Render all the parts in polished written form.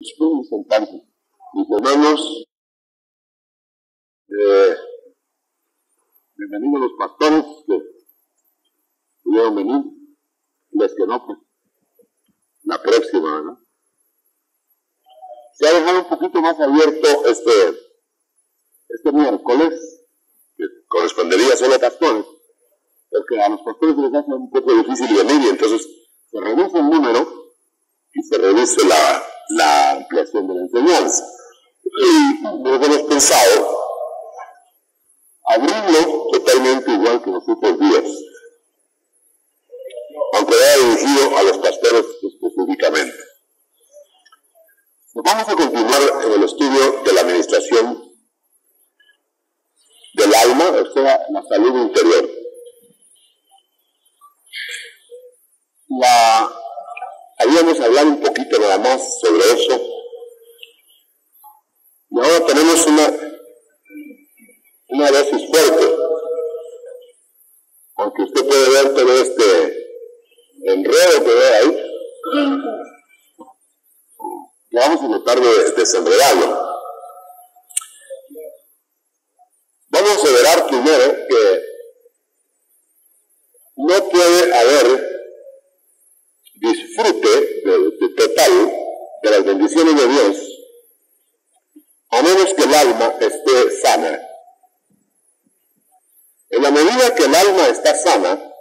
Sentarse. Mis hermanos, bienvenidos los pastores que pudieron venir, los que no, pues, la próxima, ¿verdad? Se ha dejado un poquito más abierto este miércoles, que correspondería solo a pastores, porque a los pastores les hace un poco difícil venir y entonces se reduce el número y se reduce la ampliación de la enseñanza. Y luego hemos pensado abrirlo totalmente igual que los otros días, aunque vaya dirigido a los pastores específicamente. Vamos a continuar en el estudio de la administración del alma, o sea, la salud interior. Habíamos hablado un poquito nada más sobre eso, y ahora tenemos una dosis fuerte, aunque usted puede ver todo este enredo que ve ahí, ya vamos a tratar de desenredarlo. Vamos a ver primero que no puede haber disfrute total de las bendiciones de Dios a menos que el alma esté sana. En la medida que el alma está sana,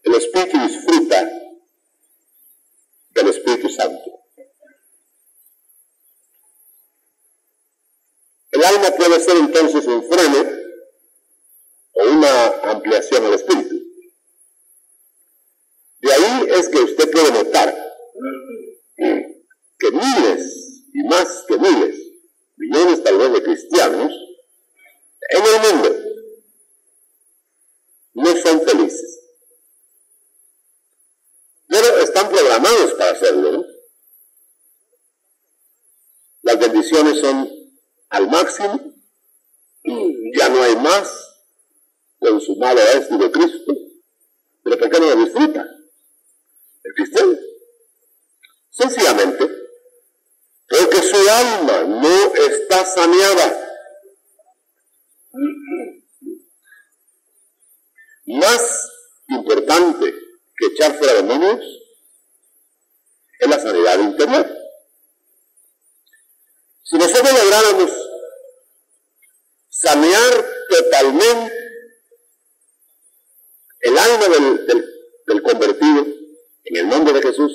el espíritu disfruta del Espíritu Santo. El alma puede ser entonces un freno o una ampliación al espíritu. De ahí es que usted puede notar que miles y más que miles, millones tal vez de cristianos en el mundo no son felices. Pero están programados para hacerlo, ¿no? Las bendiciones son al máximo, ya no hay más, consumado es de Cristo, pero ¿por qué no lo disfruta el cristiano? Sencillamente porque su alma no está saneada. Más importante que echar fuera demonios es la sanidad interior. Si nosotros lográramos sanear totalmente el alma del convertido en el nombre de Jesús,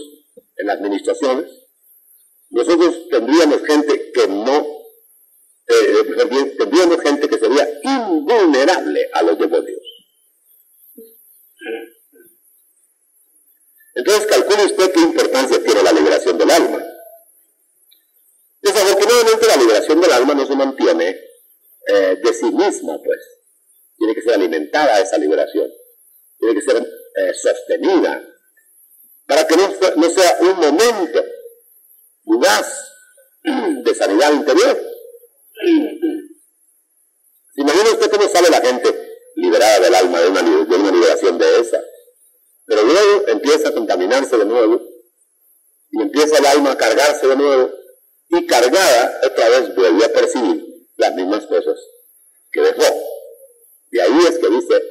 en las administraciones, nosotros tendríamos gente que tendríamos gente que sería invulnerable a los demonios. Entonces calcule usted qué importancia tiene la liberación del alma. Desafortunadamente la liberación del alma no se mantiene de sí misma, pues. Tiene que ser alimentada esa liberación. Tiene que ser sostenida. Para que no sea un momento fugaz de sanidad interior. ¿Se imagina usted cómo sale la gente liberada del alma de una liberación de esa? Pero luego empieza a contaminarse de nuevo y empieza el alma a cargarse de nuevo y cargada otra vez vuelve a percibir las mismas cosas que dejó. Y ahí es que dice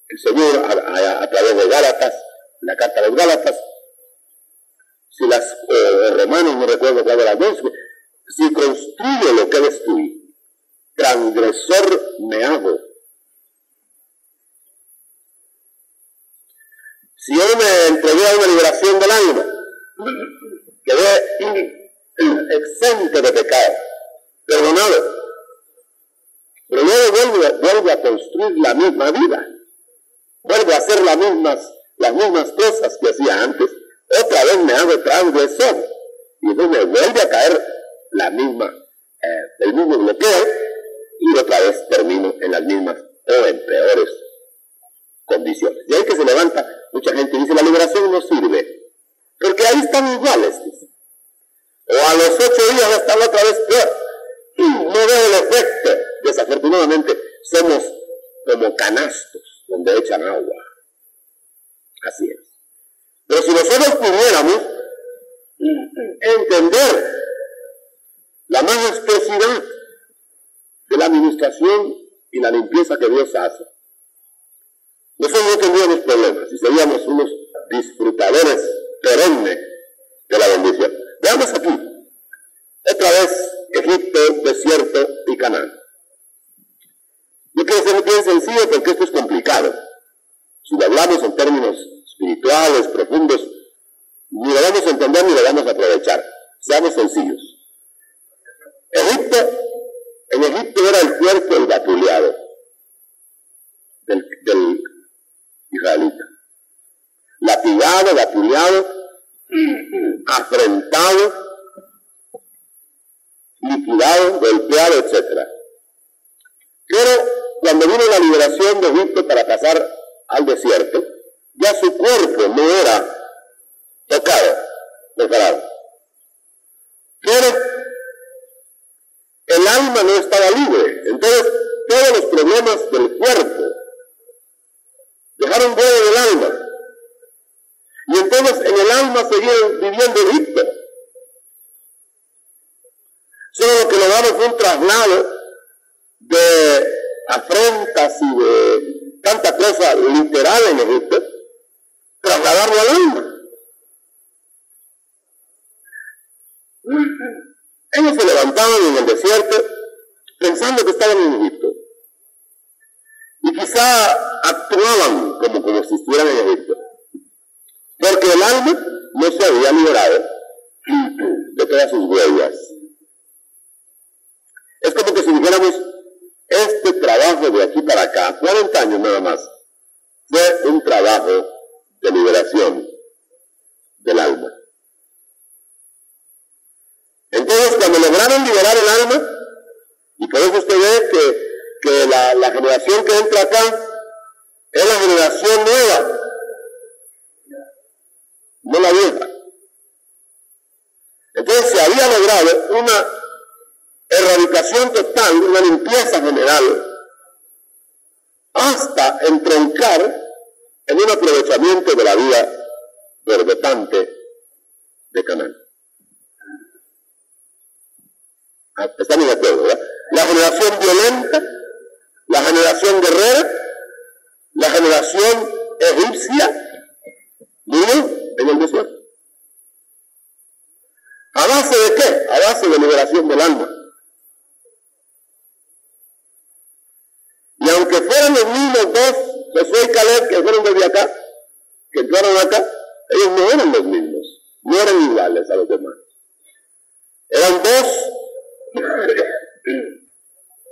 el Señor a través de Gálatas, la carta de los Gálatas, si las Romanos, no recuerdo cuál de las dos, si construyo lo que destruí, transgresor me hago. Si yo me entregué a una liberación del alma, quedé exento de pecado, perdonado, pero luego vuelvo a construir la misma vida, vuelvo a hacer las mismas cosas que hacía antes, otra vez me hago transgresor, y entonces me vuelve a caer el mismo bloqueo, y otra vez termino en las mismas o en peores condiciones. De ahí que se levanta mucha gente y dice, la liberación no sirve, porque ahí están iguales, dice. O a los 8 días están otra vez peor. No veo el efecto. Desafortunadamente, somos como canastos donde echan agua. Así es. Pero si nosotros pudiéramos entender la majestuosidad de la administración y la limpieza que Dios hace, nosotros no tendríamos problemas y seríamos unos disfrutadores perennes de la bendición. Veamos aquí, otra vez, Egipto, desierto y Canaán. Yo quiero ser bien sencillo porque esto es complicado. Si lo hablamos en términos espirituales, profundos, ni lo vamos a entender ni lo vamos a aprovechar. Seamos sencillos. En Egipto era el cuerpo el vapuleado del israelita. Latigado, vapuleado, afrentado, liquidado, golpeado, etc. Pero cuando vino la liberación de Egipto para pasar al desierto, ya su cuerpo no era tocado, preparado. Pero el alma no estaba libre. Entonces, todos los problemas del cuerpo dejaron huella del alma. Y entonces en el alma seguían viviendo Egipto. Solo lo que logramos fue un traslado de afrentas y de tanta cosa literal en Egipto, trasladarlo al alma. Ellos se levantaban en el desierto pensando que estaban en Egipto. Y quizá actuaban como si estuvieran en Egipto. Porque el alma no se había liberado de todas sus huellas. Es como que si dijéramos, este trabajo de aquí para acá, 40 años nada más, fue un trabajo de liberación del alma. Entonces, cuando lograron liberar el alma, y por eso usted ve que la generación que entra acá es la generación nueva, no la vieja. Entonces se había logrado una erradicación total, una limpieza general, hasta entroncar en un aprovechamiento de la vida verbetante de Canaán. Estamos de acuerdo, ¿verdad? La generación violenta, la generación guerrera, la generación egipcia, vivió en el desierto. ¿A base de qué? A base de liberación del alma. Y aunque fueran los mismos dos, Josué y Caleb, que fueron desde acá, que entraron acá, ellos no eran los mismos, no eran iguales a los demás. Eran dos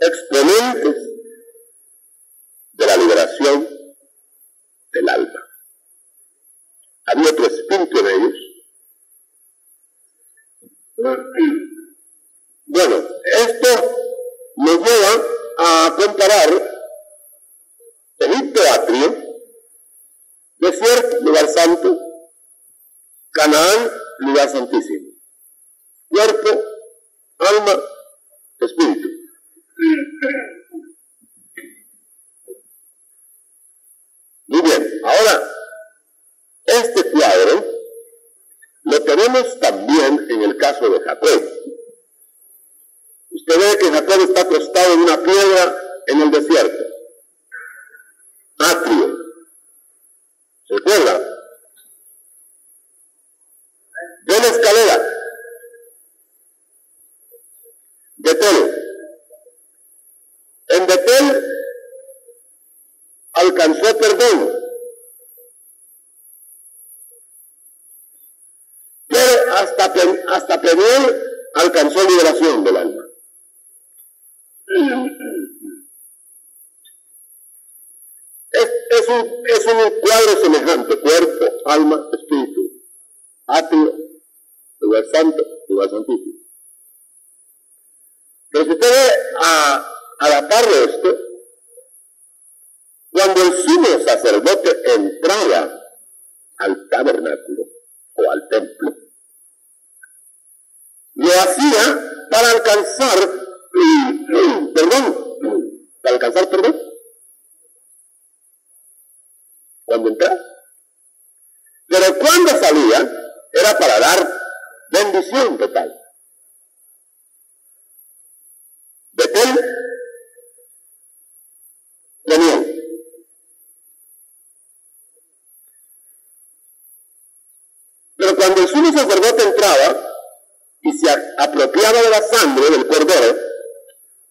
exponentes de la liberación del alma. Había otro espíritu en ellos. Bueno, esto nos lleva a comparar Egipto atrio, desierto, lugar santo, Canaán, lugar santísimo. Cuerpo, alma, espíritu. Muy bien, ahora, este cuadro lo tenemos también en el caso de Jacob. Usted ve que Jacob está acostado en una piedra en el desierto. Atrio. ¿Se acuerda? De la escalera. Betel. En Betel alcanzó perdón. Pero hasta Peniel alcanzó liberación del alma. Es un cuadro semejante: cuerpo, alma, espíritu, atrio, lugar santo, lugar santísimo. Pero si usted ve a la par de esto, cuando el sumo sacerdote entraba al tabernáculo o al templo, lo hacía para alcanzar perdón, cuando entraba. Pero cuando salía, era para dar bendición bendición total. Betel, Peniel. Pero cuando el sumo sacerdote entraba y se apropiaba de la sangre del cordero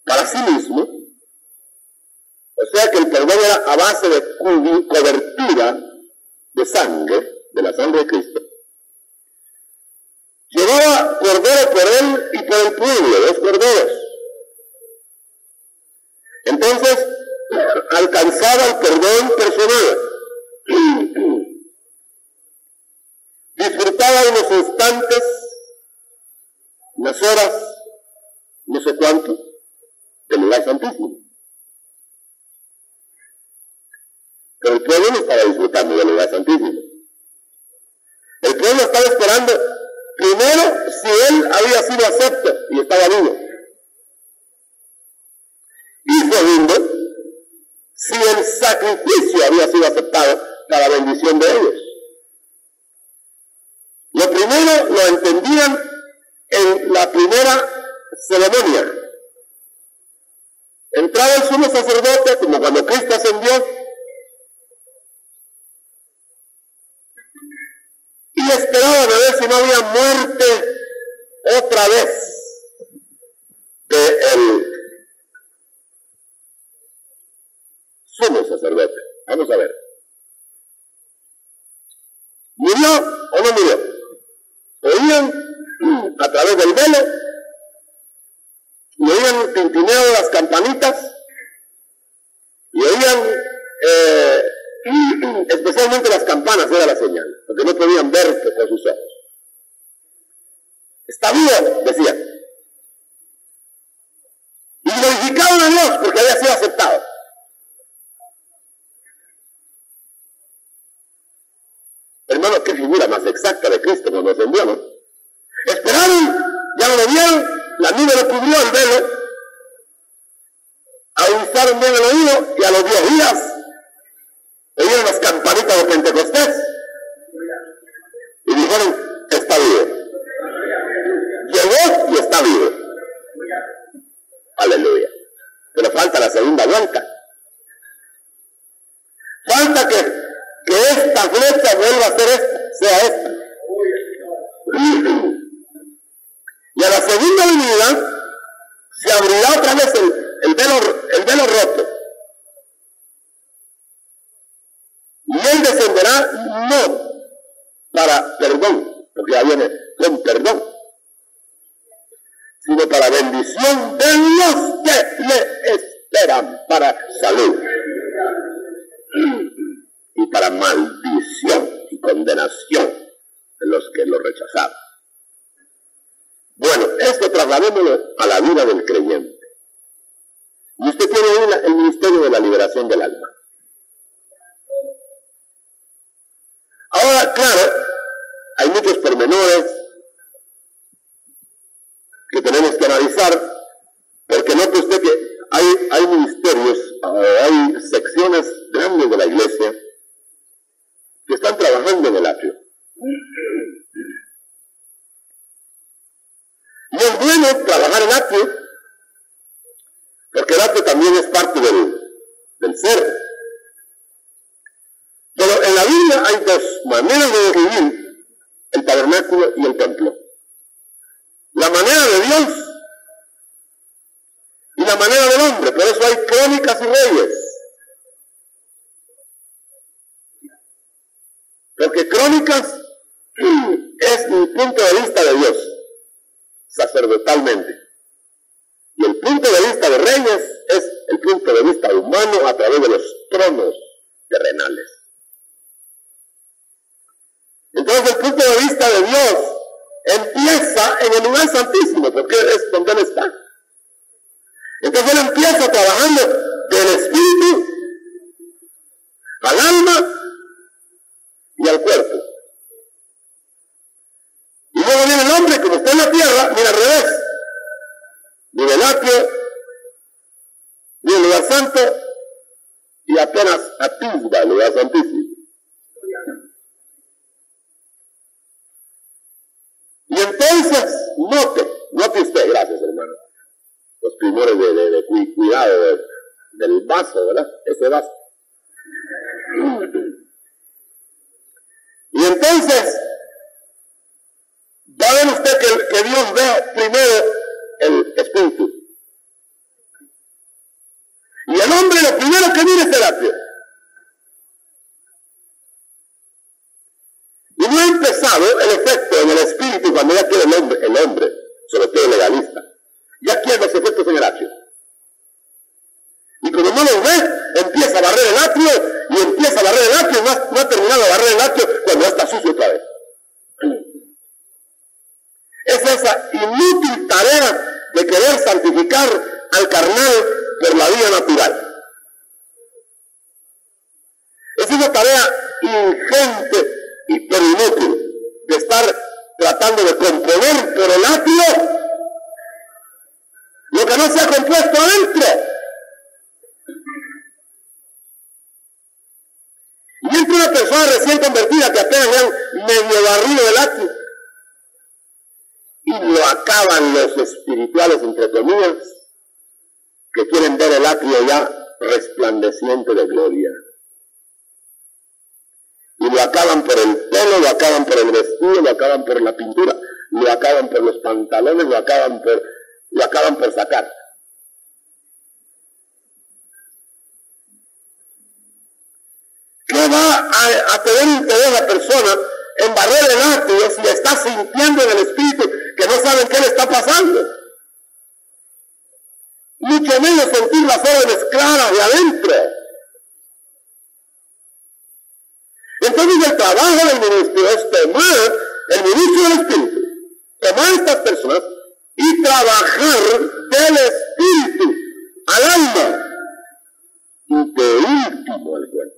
para sí mismo, o sea que el perdón era a base de cobertura de sangre, de la sangre de Cristo, llevaba cordero por él y por el pueblo, 2 corderos. Entonces alcanzaba el perdón personal. Disfrutaba de unos instantes, unas horas, no sé cuánto, del lugar santísimo. Pero el pueblo no estaba disfrutando del lugar santísimo. El pueblo estaba esperando, primero, si él había sido acepto y estaba vivo. Y segundo, si el sacrificio había sido aceptado para bendición de ellos. Lo primero lo entendían en la primera ceremonia. Entraba el sumo sacerdote, como cuando Cristo ascendió, y esperaban a ver si no había muerte otra vez del sumo sacerdote. Vamos a ver. ¿Murió o no murió? Oían a través del velo, y oían el tintineo de las campanitas, y oían especialmente las campanas, era la señal, porque no podían ver con sus ojos. Está vivo, decían. Y glorificaban a Dios porque había sido aceptado. Hermano, qué figura más exacta de Cristo cuando ascendió, ¿no? Esperaron, ya lo vieron, la nube lo cubrió el velo, aguzaron bien el oído y a los 10 días oyeron las campanitas de Pentecostés y dijeron, está vivo. Llegó y está vivo. Aleluya. Pero falta la segunda vuelta. Falta que esta flecha vuelva a ser esta, sea esta. Y a la segunda venida se abrirá otra vez el velo roto. Y él descenderá no para perdón, porque ya viene con perdón, sino para bendición de los que le esperan, para salud. Y para maldición y condenación de los que lo rechazaron. Bueno, esto trasladémoslo a la vida del creyente. Y usted tiene hoy el ministerio de la liberación del alma. Ahora, claro, hay muchos pormenores que tenemos que analizar, porque note usted que hay ministerios, hay secciones grandes de la iglesia que están trabajando en el atrio. Y es bueno trabajar el atrio, porque el atrio también es parte del ser. Pero en la Biblia hay 2 maneras de describir el tabernáculo y el templo. La manera de Dios y la manera del hombre. Por eso hay crónicas y reyes. Porque crónicas es el punto de vista de Dios, sacerdotalmente. Y el punto de vista de reyes es el punto de vista humano a través de los tronos terrenales. Entonces el punto de vista de Dios empieza en el lugar santísimo, porque es donde Él está. Entonces Él empieza trabajando del espíritu al alma y al cuerpo. Y luego viene el hombre, como está en la tierra, mira al revés. Viene el atrio, viene el lugar santo, y apenas atisba el lugar santísimo. Y Y entonces, note usted, gracias hermano, los primores de cuidado del vaso, ¿verdad? Ese vaso. Y entonces, va a ver usted que Dios ve primero el espíritu. Y el hombre lo primero que mira es el atrio. Y no ha empezado el efecto en el espíritu cuando ya quiere el hombre, sobre todo legalista. Ya quiere los efectos en el atrio. Y como no los ve, empieza a barrer el atrio, y empieza a barrer el atrio, y no ha terminado de barrer el atrio cuando ya está sucio otra vez. Es esa inútil tarea de querer santificar al carnal por la vía natural. Es una tarea ingente pero inútil de estar tratando de componer por el atrio lo que no se ha compuesto adentro. Y entre una persona recién convertida que apenas le han medio barrido el atrio y lo acaban los espirituales, entre comillas, que quieren ver el atrio ya resplandeciente de gloria. Y lo acaban por el pelo, lo acaban por el vestido, lo acaban por la pintura, lo acaban por los pantalones, lo acaban por sacar. ¿Qué va a tener interés la persona en barrer el atrio si está sintiendo en el espíritu que no saben qué le está pasando? Mucho menos sentir las órdenes claras de adentro. Entonces el trabajo del ministro es tomar el ministro del espíritu, tomar estas personas y trabajar del espíritu al alma y de último al cuerpo.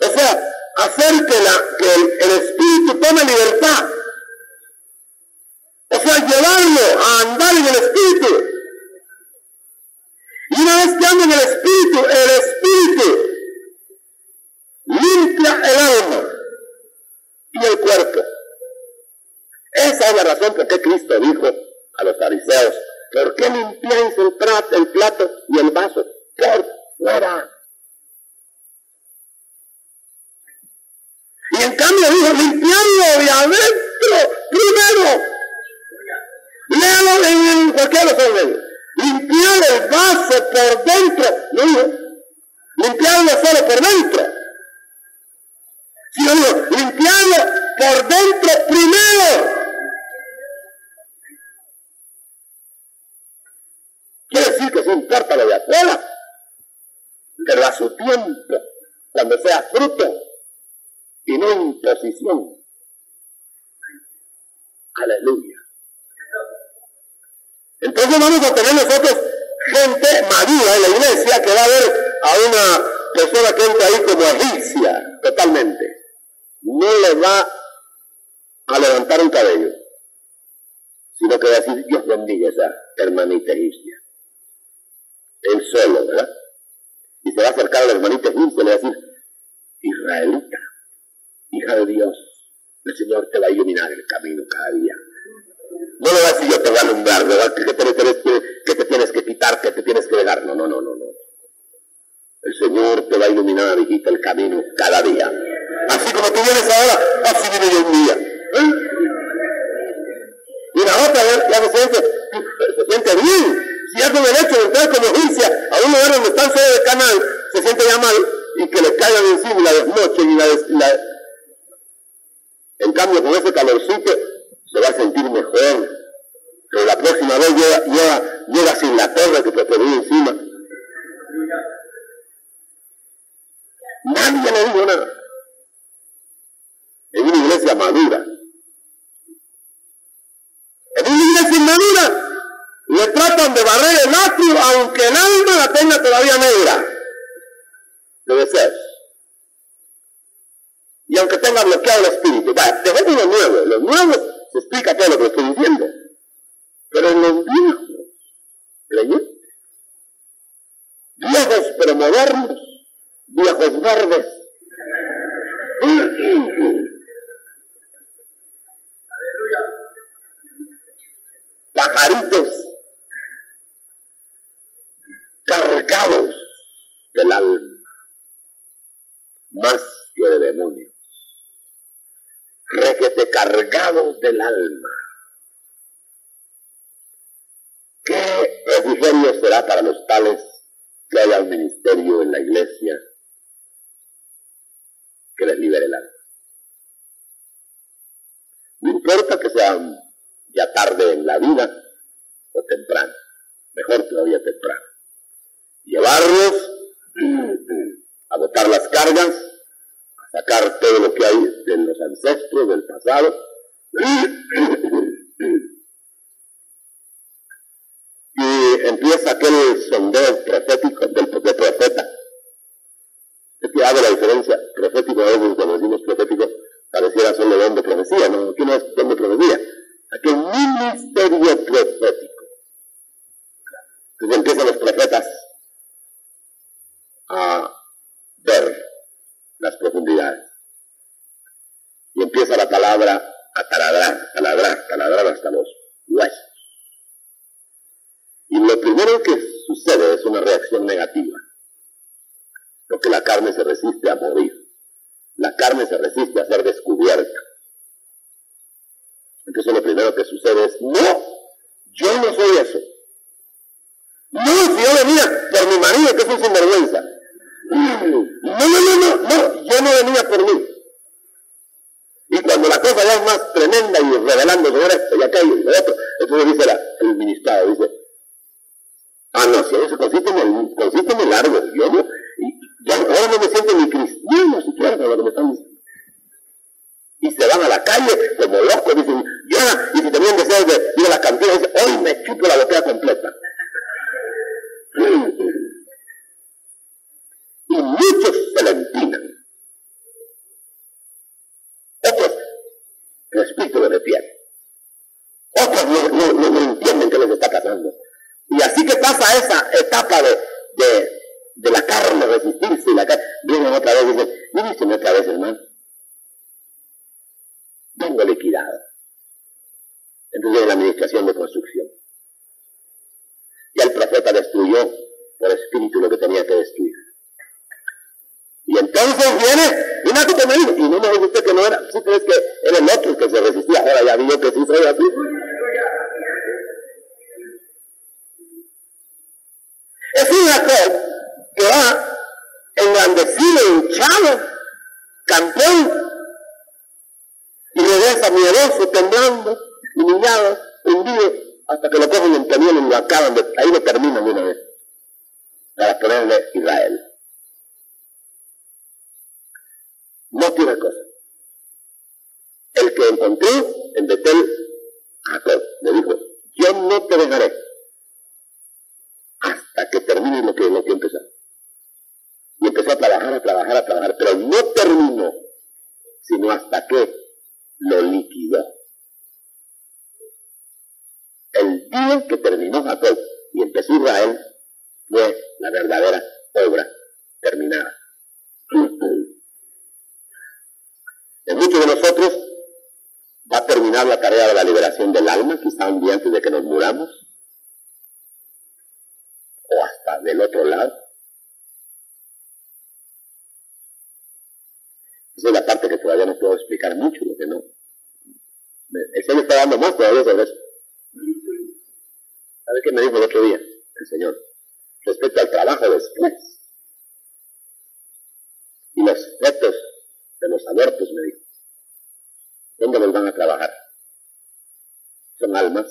O sea, hacer que el espíritu tome libertad. O sea, llevarlo a andar en el espíritu. Y una vez que anda en el espíritu limpia el alma y el cuerpo. Esa es la razón por qué Cristo dijo a los fariseos: ¿por qué limpiáis el plato y el vaso por fuera? Y en cambio dijo: limpiarlo de adentro primero. Léalo en cualquiera de los medios. Limpiar el vaso por dentro. No dijo limpiarlo solo por dentro, sino dijo limpiarlo por dentro primero. Quiere decir que sí importa lo de afuera, pero a su tiempo, cuando sea fruto y no imposición. Aleluya. Entonces vamos a tener nosotros gente madura en la iglesia que va a ver a una persona que entra ahí como egipcia, totalmente. No le va a levantar un cabello, sino que va a decir: Dios bendiga a esa hermanita egipcia. Él solo, ¿verdad? Y se va a acercar a la hermanita egipcia y le va a decir: israelita, hija de Dios, el Señor te va a iluminar el camino cada día. No le va a decir: yo te voy a alumbrar, ¿verdad? Que te tienes que quitar, que te tienes que dejar. No. El Señor te va a iluminar, hijita, el camino cada día. Así como tú vienes ahora, así viene yo un día. Y la otra ya se siente bien. Si ya con derecho de entrar como egipcia a un lugar donde están solo de canal, se siente ya mal y que le caigan encima y la desmochen En cambio, con ese calorcito se va a sentir mejor. Pero la próxima vez llega sin la torre que te ponía encima. Nadie le dijo nada. En una iglesia madura. En una iglesia inmadura le tratan de barrer el atrio aunque el alma la tenga todavía negra de deseos. Y aunque tenga bloqueado el espíritu. Dejemos lo nuevo. Los nuevos se explica todo lo que estoy diciendo. Pero en los viejos creyentes, viejos pero modernos, viejos verdes, descargados del alma. ¿Qué refrigerio será para los tales que haya un ministerio en la iglesia que les libere el alma? No importa que sea ya tarde en la vida o temprano, mejor todavía temprano. Llevarlos a botar las cargas, a sacar todo lo que hay de los ancestros, del pasado, y empieza aquel sondeo profético del profeta. Es que hago la diferencia, profético a veces cuando decimos profético pareciera solo don de profecía, no, aquí no es don de profecía, aquí es ministerio profético. Entonces empiezan los profetas a ver las profundidades. Y empieza la palabra a taladrar hasta los huesos. Y lo primero que sucede es una reacción negativa, porque la carne se resiste a morir. La carne se resiste a ser descubierta. Entonces lo primero que sucede es, no, yo no soy eso. No, si yo venía por mi marido, que es un sinvergüenza. No, yo no venía por mí. Y cuando la cosa ya es más tremenda y revelando sobre esto y aquello y lo otro, entonces dice el ministrado, dice, no, si eso consiste en el árbol, yo no, ya ahora no me siento ni cristiano siquiera con lo que me están diciendo. Y se van a la calle como locos, dicen, ya, y si tenían deseos de ir a la cantina, dicen, hoy me chupo la botella completa. Y muchos se la empinan. Otros respecto de piel. Otros no entienden qué les está pasando. Y así que pasa esa etapa de la carne, resistirse, y la carne, vienen otra vez y dicen, mírense otra vez, hermano. Vengo liquidado. Entonces viene la administración de construcción. Ya el profeta destruyó por espíritu lo que tenía que destruir. Y entonces viene una que me dijo, y no me dijo usted que no era, sí, pero es que era el otro que se resistía, ahora ya vi yo que sí soy así. Es un Jacob que va engrandecido, hinchado, campeón, y regresa miedoso, temblando, humillado, hundido, hasta que lo cogen en camión y lo acaban de, ahí lo terminan de una vez, para ponerle Israel. No tiene cosa. El que encontró en Betel, Jacob, le dijo, yo no te dejaré hasta que termine lo que empezó. Y empezó a trabajar, pero no terminó, sino hasta que lo liquidó. El día que terminó Jacob y empezó Israel, fue la verdadera obra terminada. En muchos de nosotros va a terminar la tarea de la liberación del alma, quizá un día antes de que nos muramos, o hasta del otro lado. Esa es la parte que todavía no puedo explicar mucho, lo que no. El Señor está dando más todavía sobre eso. ¿Sabe qué me dijo el otro día el Señor? Respecto al trabajo después. Y los efectos de los abortos, me dijo. ¿Dónde los van a trabajar? Son almas.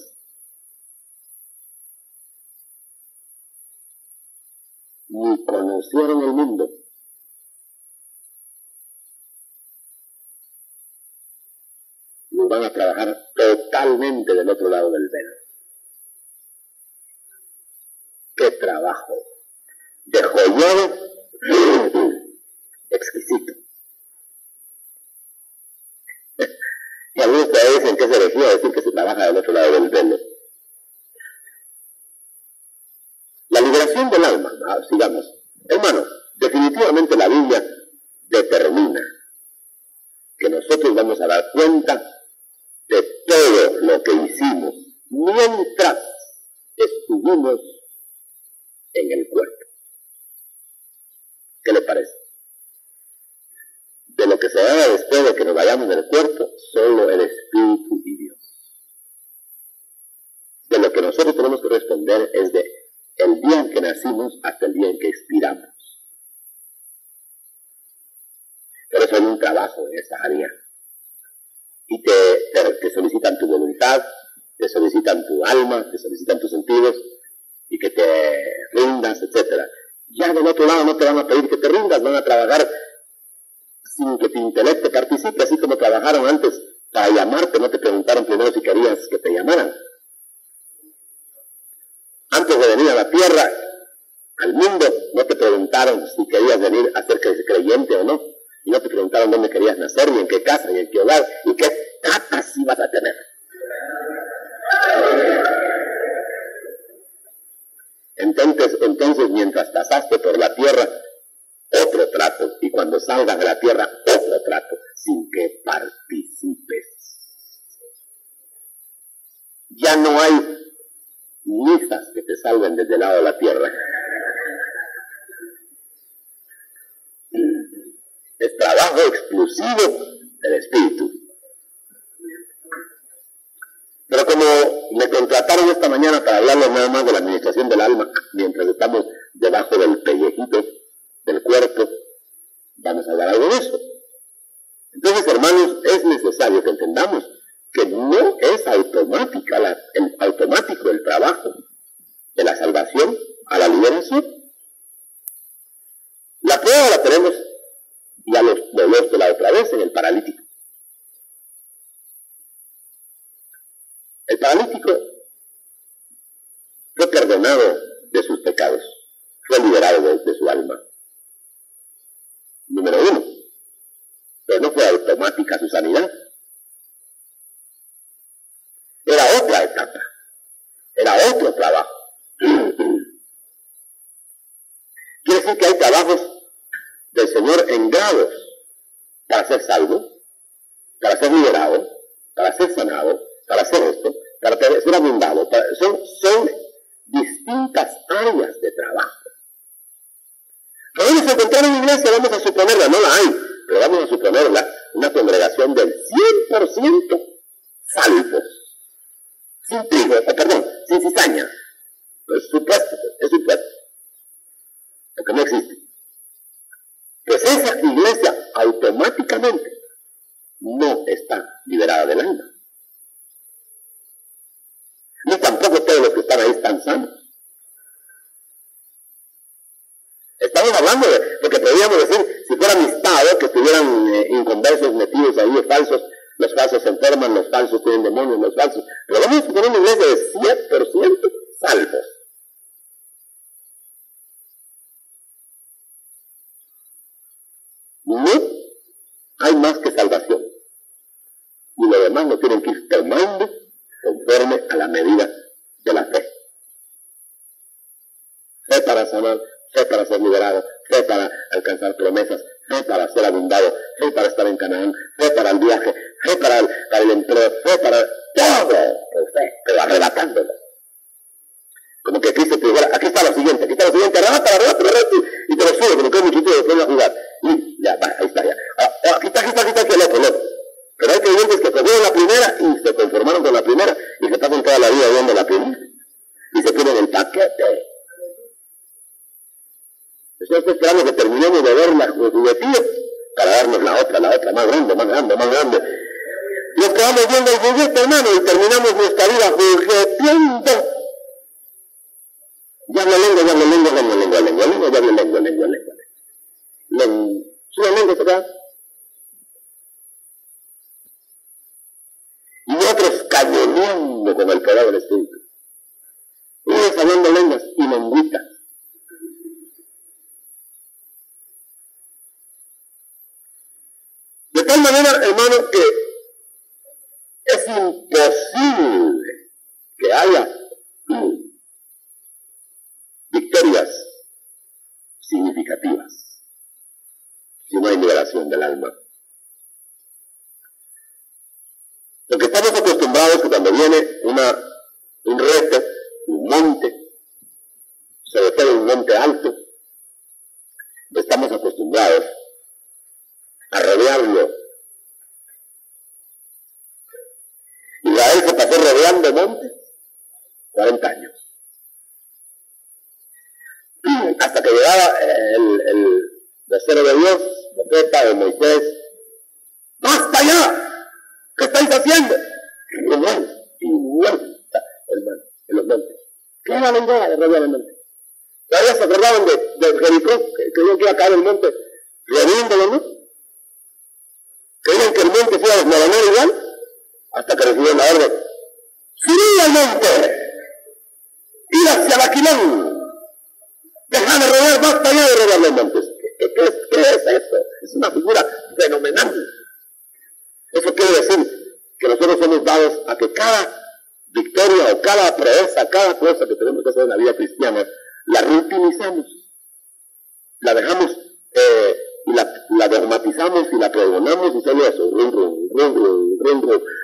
Ni conocieron el mundo. Los van a trabajar totalmente del otro lado del velo. ¡Qué trabajo! De joyero exquisito. Y algunos todavía dicen que se refiere a decir que se trabaja del otro lado del velo. La liberación del alma, sigamos. Hermano, definitivamente la Biblia determina que nosotros vamos a dar cuenta de todo lo que hicimos mientras estuvimos en el cuerpo. ¿Qué le parece? De lo que se haga después de que nos vayamos del cuerpo, solo el vivimos hasta el día en que expiramos. Por eso hay un trabajo en esta área. Y te solicitan tu voluntad, te solicitan tu alma, te solicitan tus sentidos, y que te rindas, etc. Ya del otro lado no te van a pedir que te rindas, van a trabajar sin que tu intelecto participe, así como trabajaron antes para llamarte, no te preguntaron primero si querías que te llamaran. Antes de venir a la tierra, al mundo, no te preguntaron si querías venir a ser creyente o no, y no te preguntaron dónde querías nacer, ni en qué casa, ni en qué hogar, y qué tatas ibas a tener. Entonces, mientras pasaste por la tierra, otro trato, y cuando salgas de la tierra, otro trato, sin que participes. Ya no hay misas que te salven desde el lado de la tierra. Es trabajo exclusivo del Espíritu. Pero como me contrataron esta mañana para hablarles nada más de la administración del alma, mientras estamos debajo del pellejito del cuerpo, vamos a hablar algo de eso. Entonces, hermanos, es necesario que entendamos que no es automático el trabajo de la salvación a la liberación. La prueba la tenemos, ya lo vemos la otra vez, en el paralítico. El paralítico fue perdonado de sus pecados, fue liberado de su alma. Número 1. Pero no fue automática su sanidad. Era otra etapa, era otro trabajo. Quiere decir que hay trabajos del Señor en grados para ser salvo, para ser liberado, para ser sanado, para hacer esto, para ser abundado. Son distintas áreas de trabajo. Podemos encontrar en la iglesia, vamos a suponerla, no la hay, pero vamos a suponerla, una congregación del 100% salvos, sin trigo, sin cizaña. Es supuesto, porque no existe. Pues esa iglesia automáticamente no está liberada del alma. Ni tampoco todos los que están ahí están sanos. Estamos hablando de lo que podríamos decir, si fuera amistad, que estuvieran inconversos metidos ahí de falsos, los falsos se enferman, los falsos tienen demonios, los falsos. Pero vamos a tener una iglesia de 100% salvos. No hay más que salvación. Y lo demás lo tienen que ir tomando conforme a la medida de la fe. Fe para sanar, fe para ser liberado, fe para alcanzar promesas, fe para ser abundado, fe para estar en Canaán, fe para el viaje, fe para el empleo, fe para todo, por fe, pero arrebatándolo. Como que Cristo te dijera, aquí está lo siguiente, arrebata, y te lo sube, como que hay muchito de a jugar. Y ya, va, ahí está, ya. Aquí está, el otro. Pero hay creyentes que cogieron la primera y se conformaron con la primera y se pasan toda la vida viendo la primera. Y se tienen el paquete. Yo estoy esperando que terminemos de ver la juguetilla para darnos la otra, más grande. Nos quedamos viendo el juguete, hermano, y terminamos nuestra vida jugueteando. Ya hablo lengua. ¿Sí la lengua se da? Y otros cañoneando con el poder del Espíritu. Y ellos hablando lenguas y lenguitas. De tal manera, hermano, que es imposible que haya victorias significativas si no hay liberación del alma. Porque estamos acostumbrados que cuando viene un reto, un monte, sobre todo un monte alto, estamos acostumbrados a rodearlo. Israel se pasó rodeando montes 40 años. haciendo? Rodear y vuelta, hermano, en los montes. ¿Qué era la idea de rodear el monte? ¿Todavía se acordaban de Jericó, que creían que iba a caer el monte rodeándolo, no? ¿Creían que el monte se iba a desmoronar igual? Hasta que recibieron la orden. ¡Subid al monte! ¡Ir hacia Baquilón! ¡Deja de rodear, basta ya de rodear los montes! ¿Qué es eso? Es una figura fenomenal. Eso quiere decir que nosotros somos dados a que cada victoria o cada proeza, cada cosa que tenemos que hacer en la vida cristiana, la reutilizamos, la dejamos y la dogmatizamos y la pregonamos y solo eso,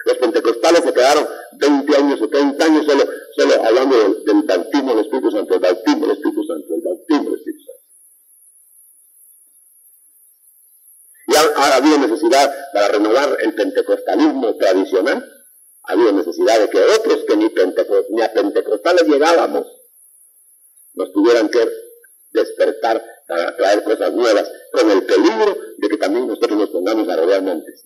Los pentecostales se quedaron 20 años o 30 años solo hablando del bautismo del Espíritu Santo, el bautismo del Espíritu Santo, el bautismo del Espíritu Santo. Y ha habido necesidad para renovar el pentecostalismo tradicional, ha habido necesidad de que otros que ni a pentecostales llegábamos, nos tuvieran que despertar para traer cosas nuevas, con el peligro de que también nosotros nos pongamos a rodear montes,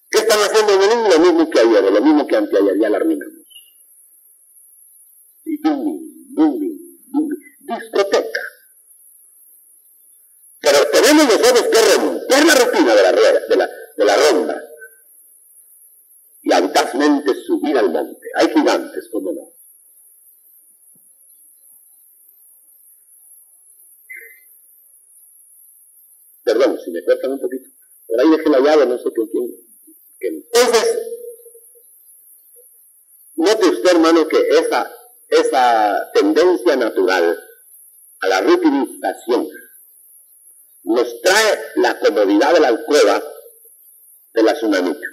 ¿Qué están haciendo en el? Lo mismo que ayer, lo mismo que anteayer, ya la arruinamos. Y discoteca. Pero tenemos nosotros que romper la rutina de la rueda, de la ronda, y audazmente subir al monte. Hay gigantes, ¿cómo no? Perdón, si me cortan un poquito. Por ahí dejé la llave, no sé con quién. Entonces, note usted, hermano, que esa tendencia natural a la rutinización nos trae la comodidad de la alcoba de la tsunamita.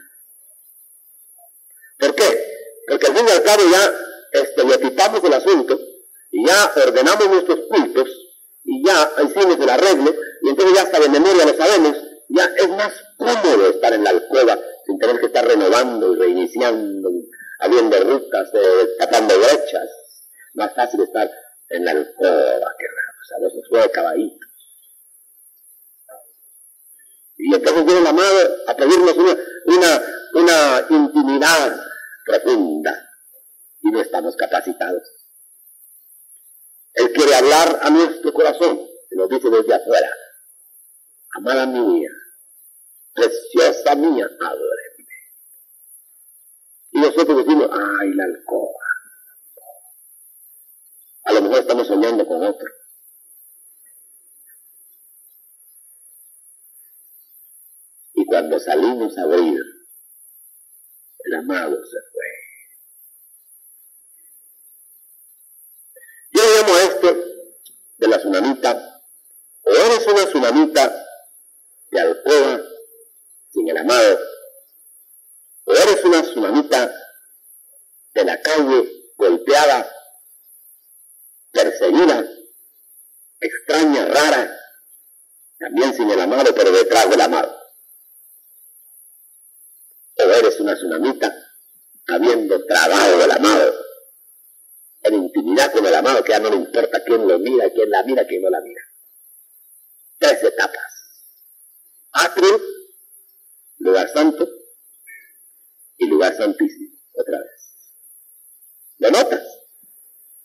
¿Por qué? Porque al fin y al cabo ya estereotipamos el asunto y ya ordenamos nuestros cultos y ya hicimos el arreglo y entonces ya hasta de memoria lo sabemos. Ya es más cómodo estar en la alcoba sin tener que estar renovando y reiniciando, habiendo rutas, tapando brechas. Más fácil estar en la alcoba, que raro, sabroso, juego de caballitos. Y entonces viene la madre a pedirnos una intimidad profunda y no estamos capacitados. Él quiere hablar a nuestro corazón y nos dice desde afuera: amada mía, preciosa mía, ábreme. Y nosotros decimos: ay, la alcoba. A lo mejor estamos soñando con otro. Y cuando salimos a abrir, el amado se fue. Yo llamo a esto de la tsunamita: o eres una tsunamita de alcoba sin el amado, o eres una tsunamita de la calle, golpeada, perseguida, extraña, rara, también sin el amado, pero detrás del amado. O eres una tsunamita habiendo trabado el amado, en intimidad con el amado, que ya no le importa quién lo mira, quién la mira, quién no la mira. 3 etapas: atrio, lugar santo y lugar santísimo. Otra vez. ¿Lo notas?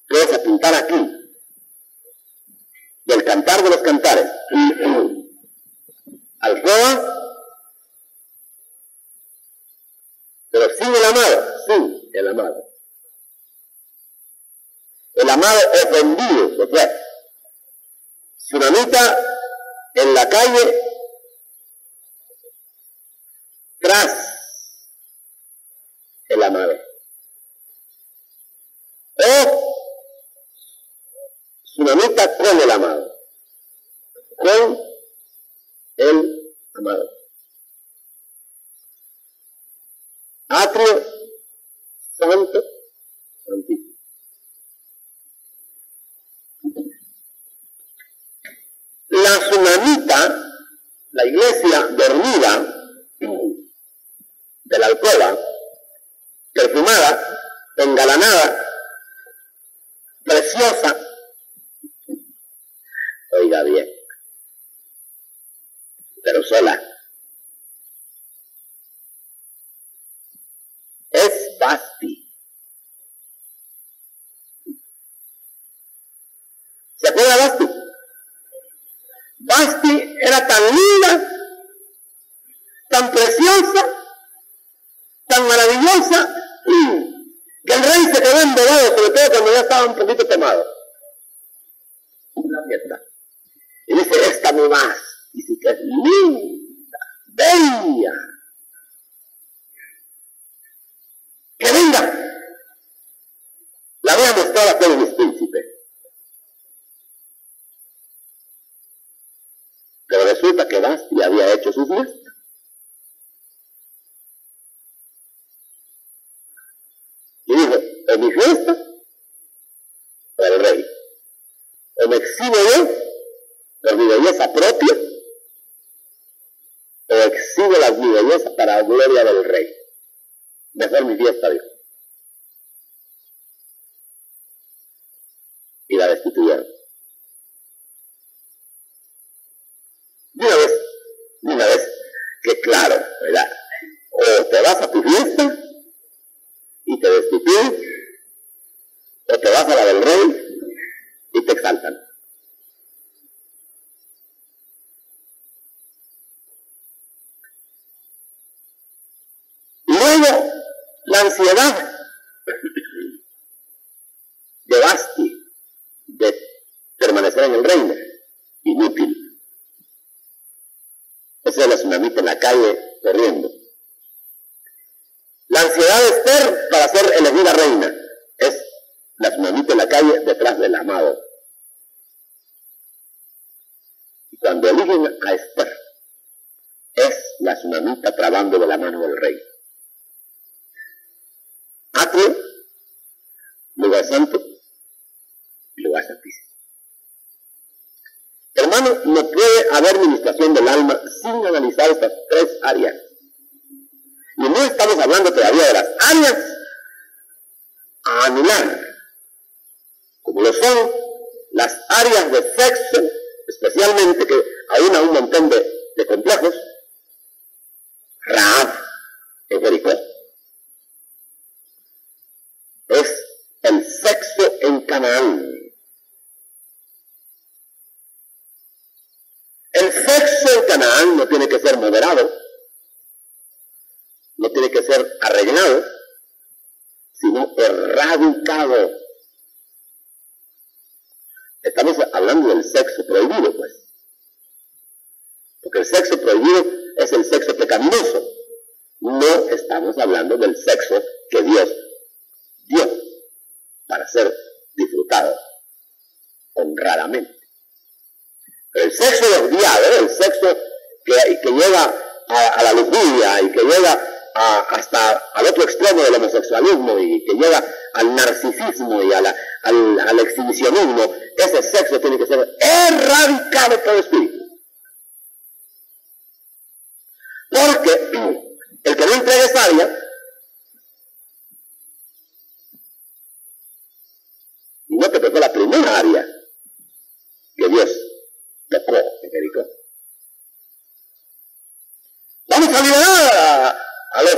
Puedes apuntar aquí. Del cantar de los cantares. Alcoba, pero sin el amado. Sin el amado. El amado ofendido, se fue. Tsunamita en la calle, tras el amado. O tsunamita con el amado. Con el amado. Atrio, santo, santísimo. La tsunamita, la iglesia dormida de la alcoba, perfumada, engalanada, preciosa, oiga bien, pero sola. Vasti. ¿Se acuerda de Vasti? Vasti era tan linda, tan preciosa, tan maravillosa, que el rey se quedó embobado, sobre todo cuando ya estaba un poquito tomado. Una fiesta. Y dice, esta no más. Dice que es linda, bella. Que venga. La voy a mostrar a todos mis príncipes. Pero resulta que Vasti había hecho su fiesta. Y dijo, en mi fiesta, para el rey. O me exhibo yo por mi belleza propia, o exhibo mi belleza para la gloria del rey. Mejor mi fiesta, dijo. Y la destituyeron. De una vez, que claro, ¿verdad? O te vas a tu fiesta y te destituyen, o te vas a la del rey y te exaltan. Luego, la ansiedad de Vasti de permanecer en el reino, inútil. Esa es la tsunamita en la calle corriendo. La ansiedad de Esther para ser elegida reina es la tsunamita en la calle detrás del amado. Y cuando eligen a Esther, es la tsunamita trabando de la mano del rey. Atrio, lugar santo y lugar santísimo. Hermano, no puede haber ministración del alma sin analizar estas tres áreas. Y no estamos hablando todavía de las áreas a anular, como lo son las áreas de sexo, especialmente que aúna un montón de complejos. Rahab en Jericó es el sexo en Canaán. El sexo en Canaán no tiene que ser moderado, no tiene que ser arreglado, sino erradicado. Estamos hablando del sexo prohibido, pues. Porque el sexo prohibido es el sexo pecaminoso. No estamos hablando del sexo que Dios dio para ser disfrutado honradamente. El sexo desviado, el sexo que lleva a la lujuria y que llega hasta al otro extremo del homosexualismo y que llega al narcisismo y al exhibicionismo, ese sexo tiene que ser erradicado por el espíritu. Porque el que no entrega esa área, y no te tocó la primera área que Dios tocó en Jericó. Vamos a liberar a los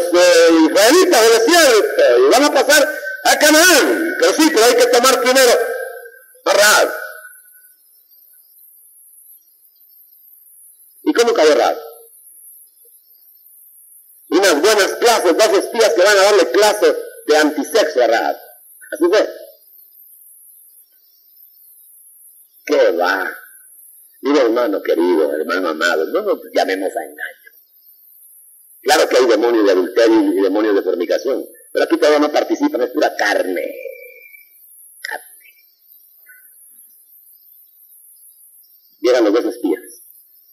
israelitas del desierto y van a pasar a Canaán. Pero sí, pero hay que tomar primero a Rahab. ¿Y cómo cayó Rahab? Unas buenas clases, dos espías que van a darle clases de antisexo a Rahab. Así fue. ¿Qué va? Mira, hermano querido, hermano amado, no nos llamemos a engaño. Claro que hay demonios de adulterio y demonios de fornicación, pero aquí todavía no participan, es pura carne. Llegan los dos espías.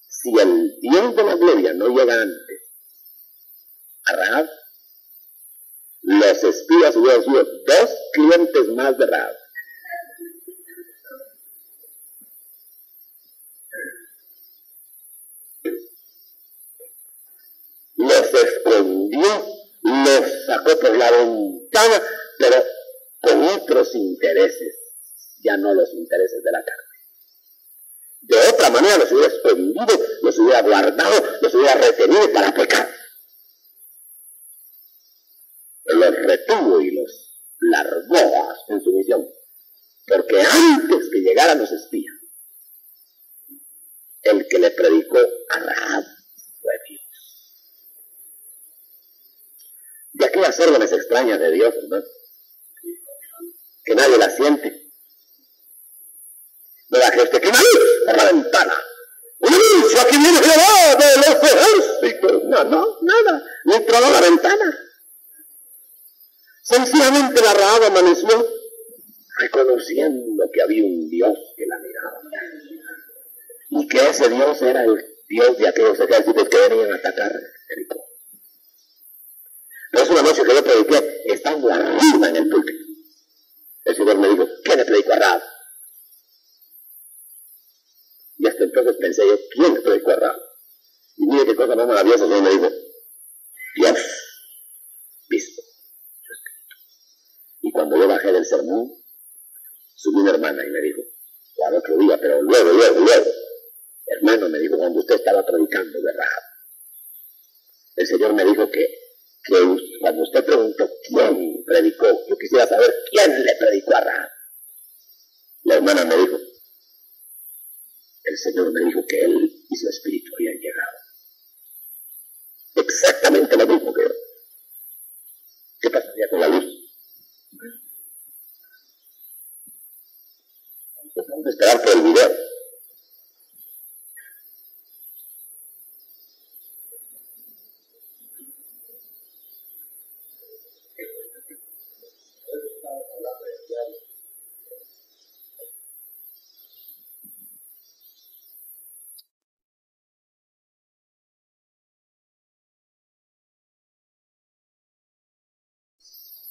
Si el Dios de la gloria no llega antes a Rahab, los espías hubieran sido dos clientes más de Rahab. Los escondió, los sacó por la ventana, pero con otros intereses, ya no los intereses de la carne. De otra manera los hubiera escondido, los hubiera guardado, los hubiera retenido para pecar. Los retuvo aquellas órdenes extrañas de Dios, hermano, que nadie las siente. No la cree usted que una luz por la ventana. ¡Una luz! ¡Aquí viene Jehová de los ejércitos! No, nada. Ni entró a la ventana. Sencillamente la Rahab amaneció reconociendo que había un Dios que la miraba. Y que ese Dios era el Dios de aquellos ejércitos que venían a atacar Jericó. Pero es una noche que yo prediqué estando arriba en el púlpito. El Señor me dijo, ¿quién le predicó a Rahab? Y hasta entonces pensé yo, ¿quién le predicó a Rahab? Y mire qué cosa más maravillosa. El Señor me dijo, Dios visto su espíritu. Y cuando yo bajé del sermón, subí una hermana y me dijo, al otro día, pero luego, hermano, me dijo, cuando usted estaba predicando de Rahab, el Señor me dijo que cuando usted preguntó quién predicó, yo quisiera saber quién le predicó a Rahab. La hermana me dijo, el Señor me dijo que él y su espíritu habían llegado. Exactamente lo mismo que yo. ¿Qué pasaría con la luz? Vamos a esperar por el video.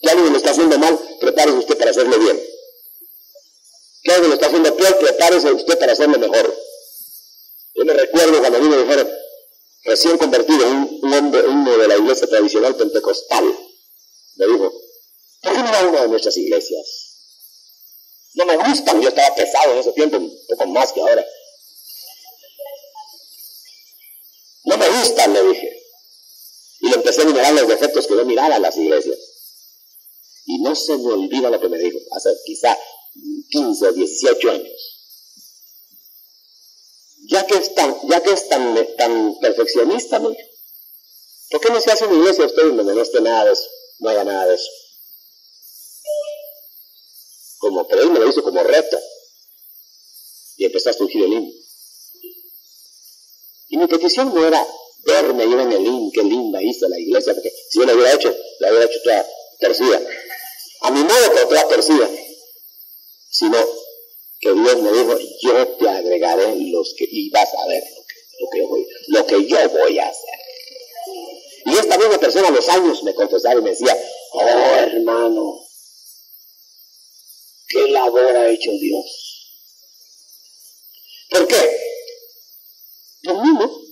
Que alguien lo está haciendo mal, prepárese usted para hacerlo bien. Que alguien lo está haciendo peor, prepárese usted para hacerlo mejor. Yo me recuerdo cuando a mí me dijeron, recién convertido, un hombre, uno de la iglesia tradicional pentecostal, me dijo, ¿por qué no va a una de nuestras iglesias? No me gustan, yo estaba pesado en ese tiempo, un poco más que ahora. No me gustan, le dije. Y le empecé a mirar los defectos que yo miraba en las iglesias. Y no se me olvida lo que me dijo, hace quizá 15 o 18 años. Ya que es tan perfeccionista, ¿no? ¿Por qué no se hace una iglesia usted donde no esté nada de eso, no haya nada de eso? Pero él me lo hizo como reto. Y empezó a surgir el himno. Y mi petición no era verme yo en el himno, qué linda hice la iglesia, porque si yo la hubiera hecho toda torcida. A mi modo, pero toda torcida. Sino que Dios me dijo, yo te agregaré y vas a ver lo que yo voy a hacer. Y esta misma persona a los años me confesaba y me decía, oh hermano, ¿qué labor ha hecho Dios? ¿Por qué? Por mí no.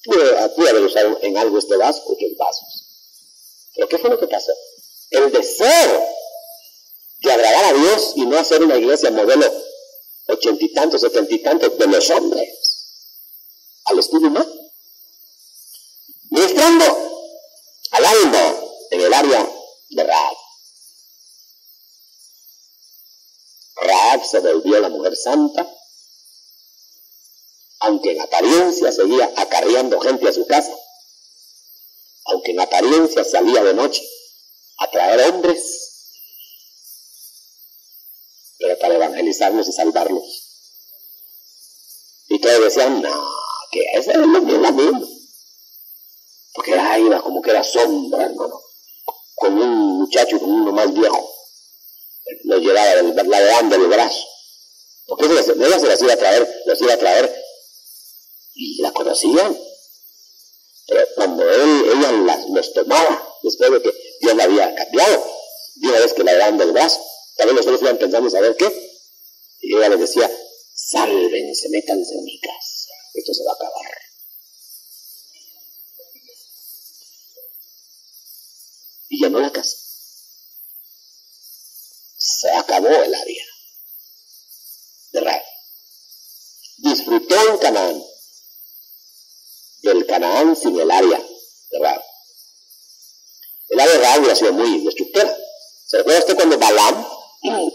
Pude haber usado en algo este vaso, otros vasos. ¿Pero qué fue lo que pasó? El deseo de agradar a Dios y no hacer una iglesia modelo 80 y tantos, 70 y tantos de los hombres, al estilo humano. Ministrando al alma en el área de Rahab. Rahab se volvió la mujer santa, aunque en apariencia seguía acarreando gente a su casa, aunque en apariencia salía de noche a traer hombres, pero para evangelizarlos y salvarlos. Y todos decían, no, que ese es lo mismo. Porque iba como que era sombra, hermano, con un muchacho, con uno más viejo. Lo llevaba ladeando el brazo. Porque ella se las iba a traer, y la conocían. Pero cuando ella los tomaba, después de que Dios la había cambiado, de una vez que la daban del brazo, también los otros iban pensando en saber qué. Y ella les decía, sálvense, métanse en mi casa, esto se va a acabar. Y llenó la casa. Se acabó el área de Rahab. Disfrutó en Canaán del Canaán sin el área de Rahab. El área de Rahab hubiera sido muy destructora. ¿Se recuerda usted cuando Balaam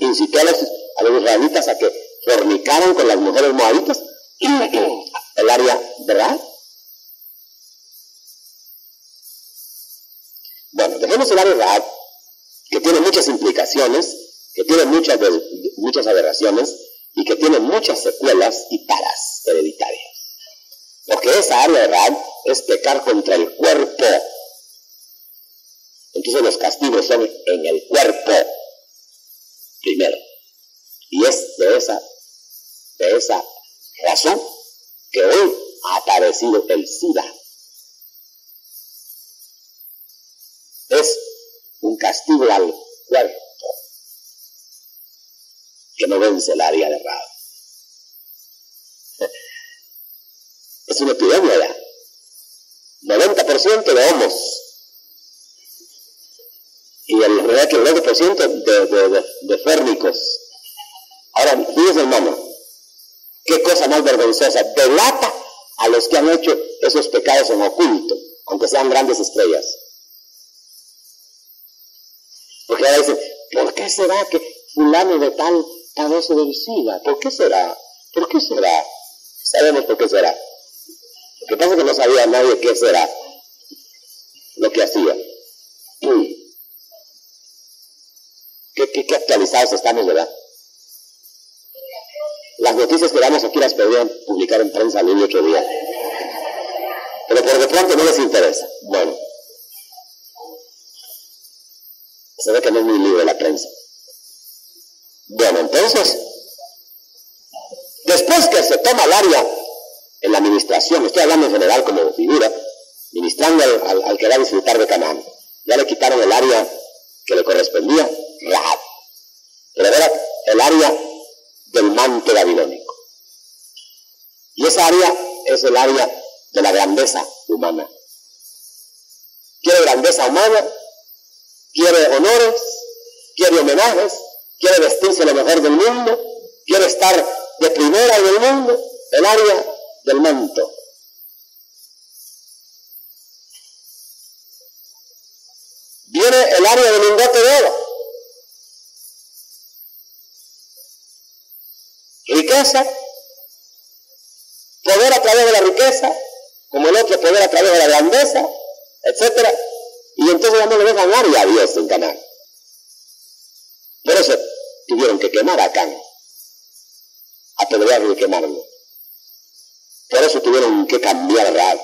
incitó a los israelitas a que fornicaran con las mujeres moabitas? El área de Rahab. Bueno, dejemos tenemos el área Rahab, que tiene muchas implicaciones, que tiene muchas aberraciones y que tiene muchas secuelas y taras hereditarias. Porque esa área de Rahab es pecar contra el cuerpo. Entonces los castigos son en el cuerpo primero. Y es de esa razón que hoy ha aparecido el SIDA. Es un castigo al cuerpo que no vence el área de Rahab. Es una epidemia ya. 90% de homos. Y el 9% de férmicos. Ahora, fíjense, hermano, qué cosa más vergonzosa. Delata a los que han hecho esos pecados en oculto, aunque sean grandes estrellas. Porque ahora dicen, ¿por qué será que fulano de tal padece del SIDA? ¿Por qué será? ¿Por qué será? Sabemos por qué será. Lo que pasa es que no sabía nadie qué será lo que hacía. ¿Qué actualizados estamos, verdad? Las noticias que damos aquí las podrían publicar en Prensa Libre otro día. Pero por de pronto no les interesa. Bueno. Se ve que no es muy libre la prensa. Bueno, entonces, después que se toma el área en la administración, estoy hablando en general como figura, ministrando al que va a disfrutar de Canaán, ya le quitaron el área que le correspondía, Rahab, pero era el área del manto babilónico. Y esa área es el área de la grandeza humana. ¿Quiere grandeza humana? ¿Quiere honores? ¿Quiere homenajes? ¿Quiere vestirse lo mejor del mundo? ¿Quiere estar de primera en el mundo? El área del manto. Viene el área del lingote de oro. Riqueza, poder a través de la riqueza, como el otro poder a través de la grandeza, etc. Y entonces ya no le dejan área a Dios en Canaán. Por eso tuvieron que quemar a Acán, apedrearlo y quemarlo. Por eso tuvieron que cambiar Rahab.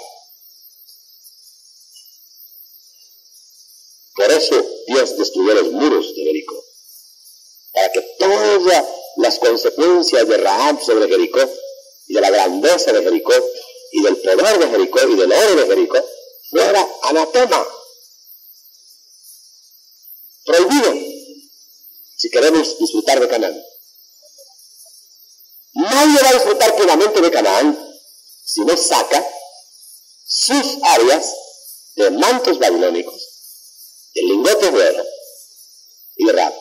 Por eso Dios destruyó los muros de Jericó, para que todas las consecuencias de Rahab sobre Jericó, y de la grandeza de Jericó, y del poder de Jericó, y del oro de Jericó, fuera anatema. Prohibido, si queremos disfrutar de Canaán. Nadie va a disfrutar plenamente de Canaán si no saca sus áreas de mantos babilónicos, de lingotes de oro y de Rahab.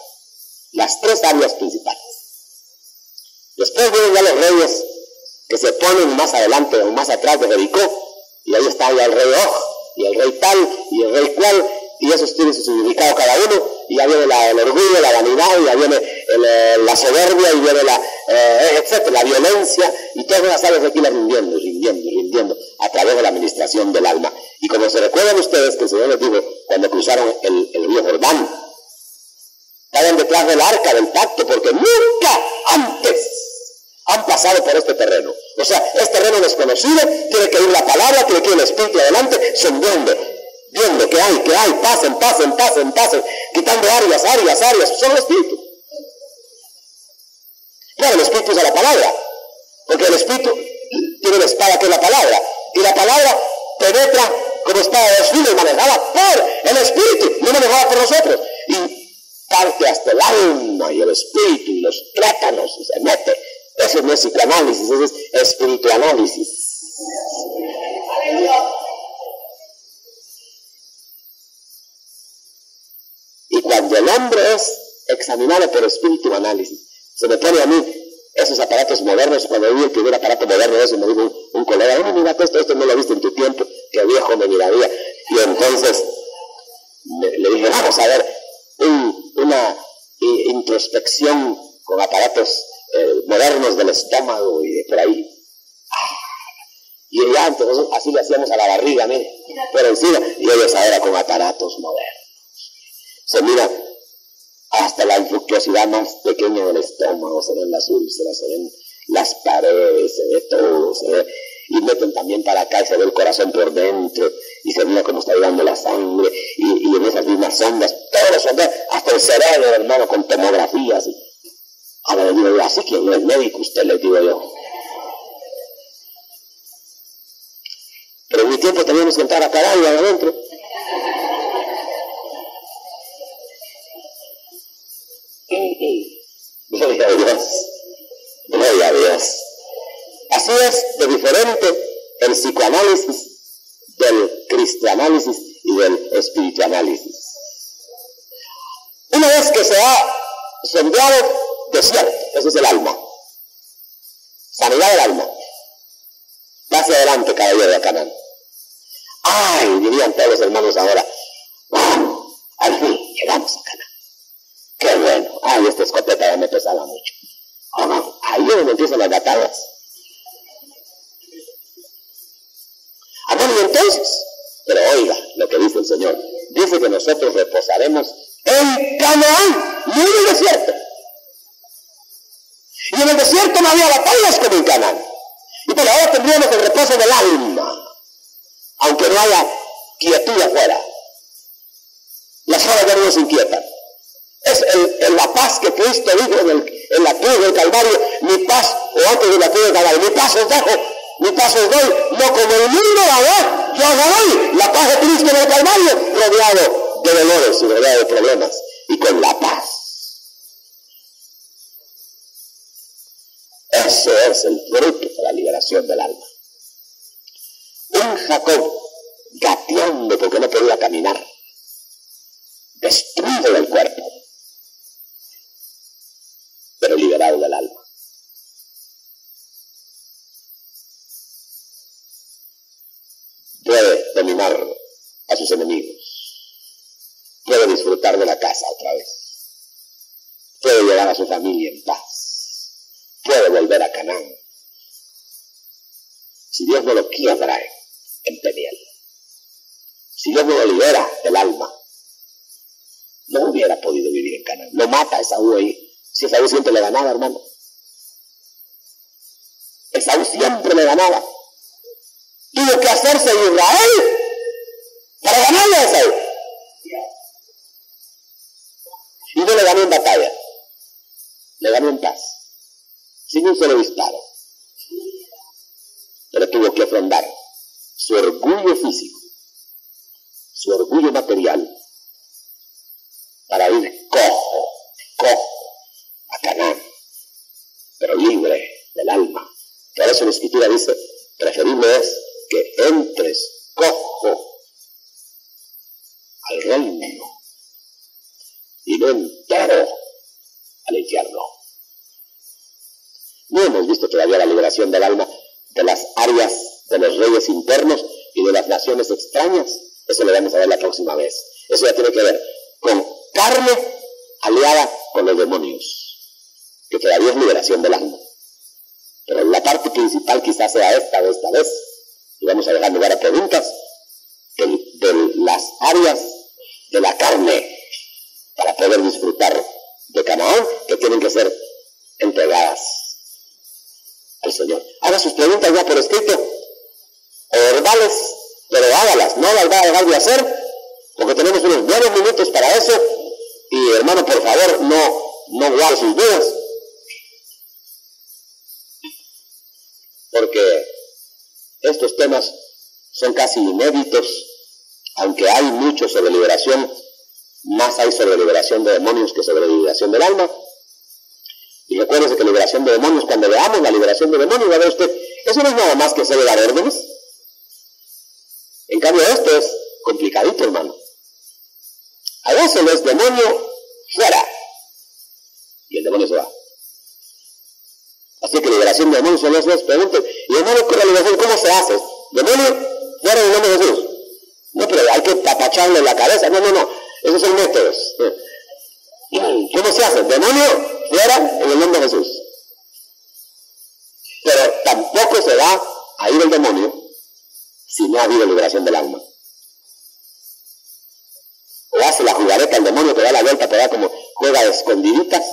Las tres áreas principales. Después vienen ya los reyes que se ponen más adelante o más atrás de Jericó, y ahí está ya el rey Og, y el rey tal, y el rey cual, y esos tienen su significado cada uno, y ya viene el orgullo, la vanidad, y ya viene la soberbia, y viene etcétera, la violencia, y todas las áreas aquí las rindiendo, a través de la administración del alma. Y como se recuerdan ustedes que el Señor les dijo cuando cruzaron el río Jordán, vayan detrás del arca del pacto, porque nunca antes han pasado por este terreno. O sea, es terreno desconocido, tiene que ir la palabra, tiene que ir el Espíritu adelante, viendo que hay, pasen, quitando áreas, son el Espíritu. Claro, el Espíritu es a la palabra, porque el Espíritu tiene la espada que es la palabra, y la palabra penetra como espada de dos filos, manejada por el Espíritu, no manejada por nosotros, y parte hasta el alma y el Espíritu y los tuétanos, y se mete. Eso no es psicoanálisis, eso es espirituanálisis. Y cuando el hombre es examinado por espíritu análisis, se me pone a mí esos aparatos modernos. Cuando vi el primer aparato moderno de eso, me dijo un colega, mira, esto no lo viste en tu tiempo, que viejo me miraría. Y entonces le dije, vamos a ver una introspección con aparatos modernos del estómago y de por ahí. Y ya entonces así le hacíamos a la barriga, mire, por encima, y ellos ahora con aparatos modernos. Se mira hasta la infructuosidad más pequeña del estómago, se ven las úlceras, se ven las paredes, se ve todo, se ve, y meten también para acá y se ve el corazón por dentro, y se mira cómo está llegando la sangre, y en esas mismas ondas, todo eso, hasta el cerebro, hermano, con tomografías. Ahora le digo yo, así que no es médico usted, le digo yo. Pero en mi tiempo teníamos que entrar a caballo adentro. Gloria a Dios. Gloria a Dios. Así es de diferente el psicoanálisis del cristianálisis y del espirituanálisis. Una vez que se ha sondeado desierto, ese es el alma. Sanidad del alma. Hacia adelante, caballero de Canaán. ¡Ay! Dirían todos los hermanos ahora. ¡Wow! Al fin llegamos a Canaán. ¡Qué bueno! ¡Ay, esta escopeta ya me pesaba mucho! Oh, ahí es donde empiezan las batallas. Ah, bueno, y entonces, pero oiga lo que dice el Señor. Dice que nosotros reposaremos en Canaán, no en el desierto. Y en el desierto no había batallas como en Canaán. Y por ahora tendríamos el reposo del alma, aunque no haya quietud afuera. Las horas ya no nos inquietan. Es la paz que Cristo dijo en la cruz del Calvario, mi paz, o antes de la cruz del Calvario, mi paz os dejo, mi paz os doy, no como el mundo la da, yo os la doy. La paz de Cristo en el Calvario, rodeado de dolores y rodeado de problemas, y con la paz. Eso es el fruto de la liberación del alma. Un Jacob gateando porque no podía caminar, destruido del cuerpo, pero liberado del alma. Puede dominar a sus enemigos, puede disfrutar de la casa otra vez, puede llevar a su familia en paz, puede volver a Canaán. Si Dios no lo quiebra en Peniel, si Dios no lo libera del alma, no hubiera podido vivir en Canaán. Lo mata a Esaú ahí. Si Esaú siempre le ganaba, hermano. Esaú siempre le ganaba. Tuvo que hacerse Israel para ganarle a Esaú. Y no le ganó en batalla. Le ganó en paz. Sin un solo disparo. Pero tuvo que afrontar su orgullo físico, su orgullo material, para ir cojo a Canaán, pero libre del alma. Por eso la Escritura dice, preferible es que entres cojo al reino y no entero al infierno. No hemos visto todavía la liberación del alma de las áreas de los reyes internos y de las naciones extrañas. Eso lo vamos a ver la próxima vez. Eso ya tiene que ver con carne aliada con los demonios, que todavía es liberación del alma. Pero la parte principal quizás sea esta o esta vez, y vamos a dejar lugar a preguntas de las áreas de la carne para poder disfrutar de Canaán, que tienen que ser entregadas al Señor. Haga sus preguntas ya por escrito, o verbales, pero hágalas, no las va a dejar de hacer, porque tenemos unos buenos minutos para eso. Y hermano, por favor, no guarde sus dudas, porque estos temas son casi inéditos, aunque hay mucho sobre liberación, más hay sobre liberación de demonios que sobre liberación del alma. Y recuérdese que liberación de demonios, cuando veamos la liberación de demonios, va a ver usted, eso no es nada más que hacer dar órdenes. En cambio, esto es complicadito, hermano. A veces es demonio fuera y el demonio se va. Así que liberación de demonios son esas preguntas. Y hermano, con la liberación, ¿cómo se hace? Demonio fuera en el nombre de Jesús. No, pero hay que tapacharle la cabeza. No. Esos son métodos. ¿Cómo se hace? Demonio fuera en el nombre de Jesús. Pero tampoco se va a ir el demonio si no ha habido liberación del alma. O hace la jugareta el demonio que va ¿verdad? Como juega a escondiditas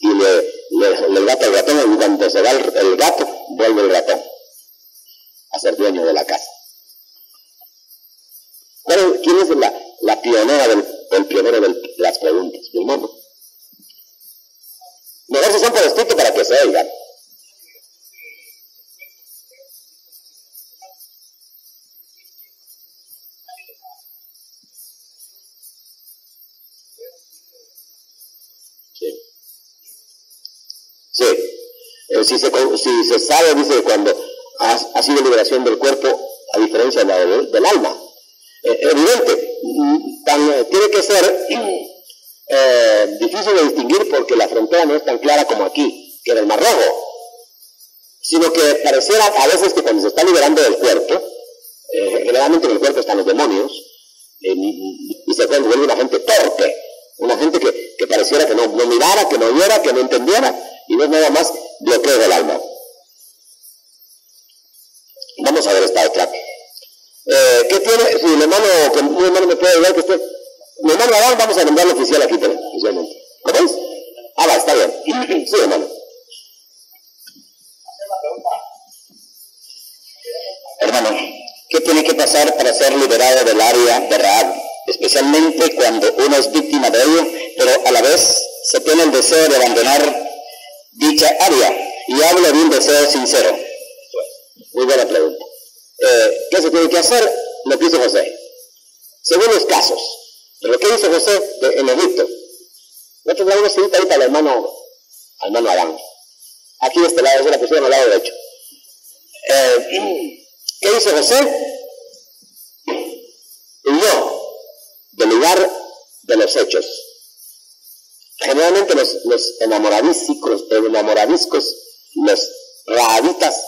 y le gata al ratón, y cuando se va el gato, vuelve el ratón a ser dueño de la casa. ¿Quién es la pionera el pionero de las preguntas? Mi hermano. Mejor se son por escrito para que se oigan. Sí. Si se sabe, dice, cuando ha sido liberación del cuerpo, a diferencia de la del alma. Evidente, tiene que ser difícil de distinguir porque la frontera no es tan clara como aquí, que en el Mar Rojo, sino que pareciera a veces que cuando se está liberando del cuerpo, generalmente en el cuerpo están los demonios, y se vuelve una gente torpe, una gente que pareciera que no mirara, que no oyera, que no entendiera, y no es nada más bloqueo del alma. Vamos a ver esta otra. ¿Qué tiene? Si mi hermano me puede ayudar, que usted... Mi hermano Adán, vamos a nombrarlo oficial aquí, oficialmente. ¿Cómo es? Va, está bien. Sí, hermano. Hermano, ¿qué tiene que pasar para ser liberado del área de Rahab? Especialmente cuando uno es víctima de ello, pero a la vez se tiene el deseo de abandonar dicha área, y hablo de un deseo sincero. Muy buena pregunta. ¿Qué se tiene que hacer? Lo que hizo José. Según los casos. Pero lo que hizo José en Egipto. Nosotros vamos a ir ahorita al hermano Adán. Aquí de este lado, es la pusieron al lado derecho. ¿Qué hizo José? Huyó del lugar de los hechos. Generalmente los enamoradiscos, los rahabitas,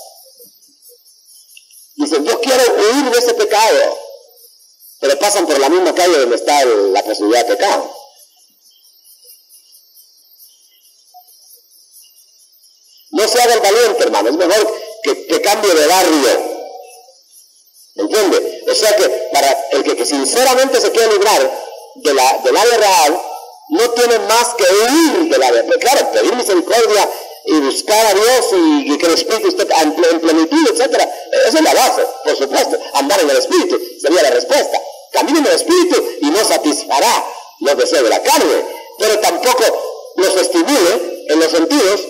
dicen, yo quiero huir de ese pecado, pero pasan por la misma calle donde está la posibilidad de pecado. No se haga el valiente, hermano, es mejor que cambie de barrio. ¿Me entiende? O sea que para el que sinceramente se quiere librar del área Rahab, no tiene más que huir del área. Pero claro, pedir misericordia y buscar a Dios y que el Espíritu esté en plenitud, etc. Esa es la base, por supuesto. Andar en el Espíritu sería la respuesta. Camine en el Espíritu y no satisfará los deseos de la carne, pero tampoco los estimule en los sentidos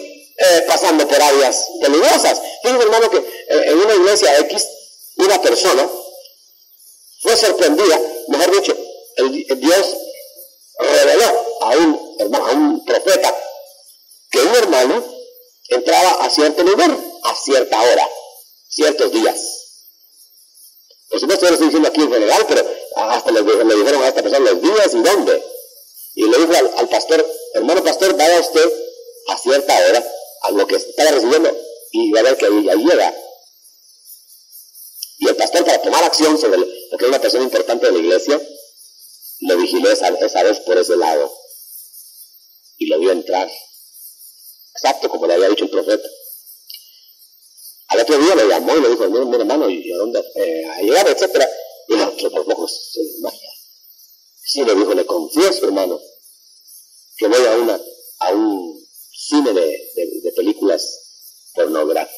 pasando por áreas peligrosas. Fíjense, hermano, que en una iglesia X, una persona fue sorprendida, mejor dicho, Dios reveló a un profeta que un hermano entraba a cierto lugar, a cierta hora, ciertos días. Por supuesto, yo lo estoy diciendo aquí en general, pero hasta le dijeron a esta persona los días y dónde. Y le dijo al pastor, hermano pastor, vaya usted a cierta hora a lo que estaba recibiendo y va a ver que ahí llega. Y el pastor, para tomar acción sobre porque era una persona importante de la iglesia, lo vigiló esa vez por ese lado y lo vio entrar, exacto como le había dicho el profeta. Al otro día le llamó y le dijo, mira hermano, ¿y a dónde? A llegar, etcétera. Y el otro por poco se desmaya. Sí, le dijo, le confieso, hermano, que voy a un cine de películas pornográficas.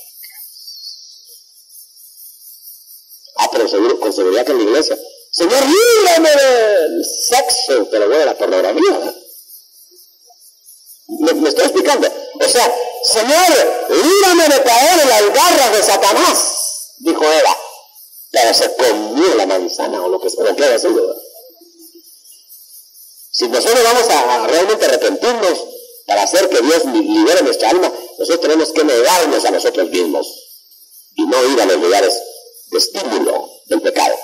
Pero seguro, con seguridad que en la iglesia, Señor, líbrame del sexo, pero bueno, la pornografía. ¿Me estoy explicando? O sea, Señor, líbrame de caer en las garras de Satanás, dijo Eva. Pero se comió la manzana o lo que haya sido. Si nosotros vamos a realmente arrepentirnos para hacer que Dios libere nuestra alma, nosotros tenemos que negarnos a nosotros mismos y no ir a los lugares de estímulo del pecado.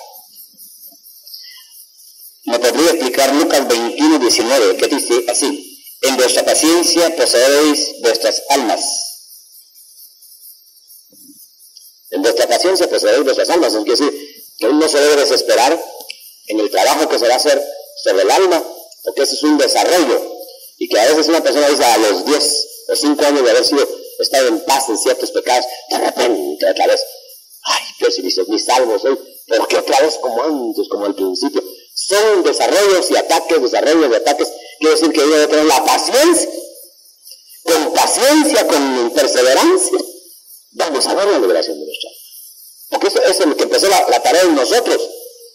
¿Me podría explicar Lucas 21:19, que dice así? En vuestra paciencia poseeréis vuestras almas. En vuestra paciencia poseeréis vuestras almas. Es decir, que uno no se debe desesperar en el trabajo que se va a hacer sobre el alma, porque ese es un desarrollo. Y que a veces una persona dice, a los 10 o 5 años de haber estado en paz en ciertos pecados, de repente otra vez, ay, pero si dices mis salvos hoy, ¿por qué otra vez como antes, como al principio? Son desarrollos y ataques quiere decir que debe tener la paciencia, con paciencia, con perseverancia, vamos a ver la liberación de nuestra alma. Porque eso es lo que empezó la tarea en nosotros,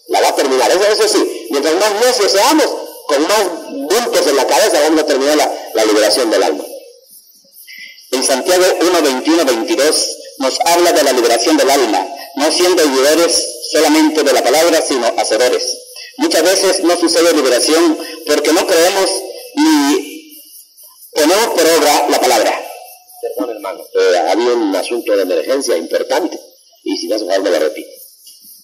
la va a terminar. Eso sí, mientras más necios seamos, con más bultos en la cabeza vamos a terminar la liberación del alma. En Santiago 1, 21, 22 nos habla de la liberación del alma, no siendo oidores solamente de la palabra, sino hacedores. Muchas veces no sucede liberación porque no creemos ni ponemos por obra la palabra. Perdón, hermano, había un asunto de emergencia importante y si no se me lo repito.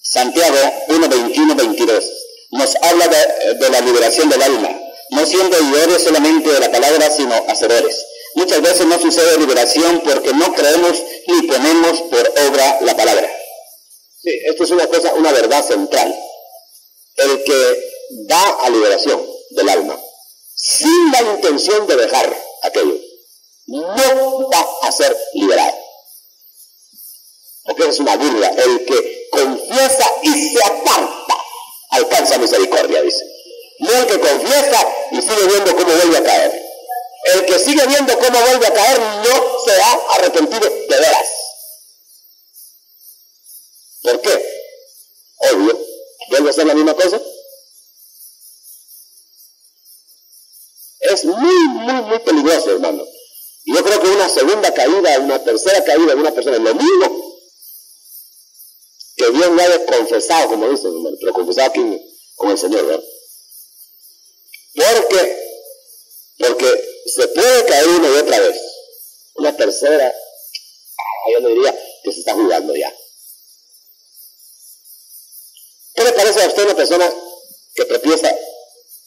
Santiago 1, 21, 22 nos habla de la liberación del alma, no siendo oidores solamente de la palabra, sino hacedores. Muchas veces no sucede liberación porque no creemos ni ponemos por obra la palabra. Sí, esto es una verdad central. El que da a liberación del alma, sin la intención de dejar aquello, no va a ser liberado. Porque es una burla. El que confiesa y se aparta, alcanza misericordia, dice. No el que confiesa y sigue viendo cómo vuelve a caer. El que sigue viendo cómo vuelve a caer no se ha arrepentido de veras. ¿Por qué? Obvio. ¿Vuelve a ser la misma cosa? Es muy peligroso, hermano. Y yo creo que una segunda caída, una tercera caída de una persona es lo mismo que Dios no haya confesado, como dice, hermano, pero confesado aquí con el Señor, ¿verdad? Porque se puede caer una y otra vez. Una tercera, yo le diría que se está jugando ya. ¿Qué le parece a usted una persona que tropieza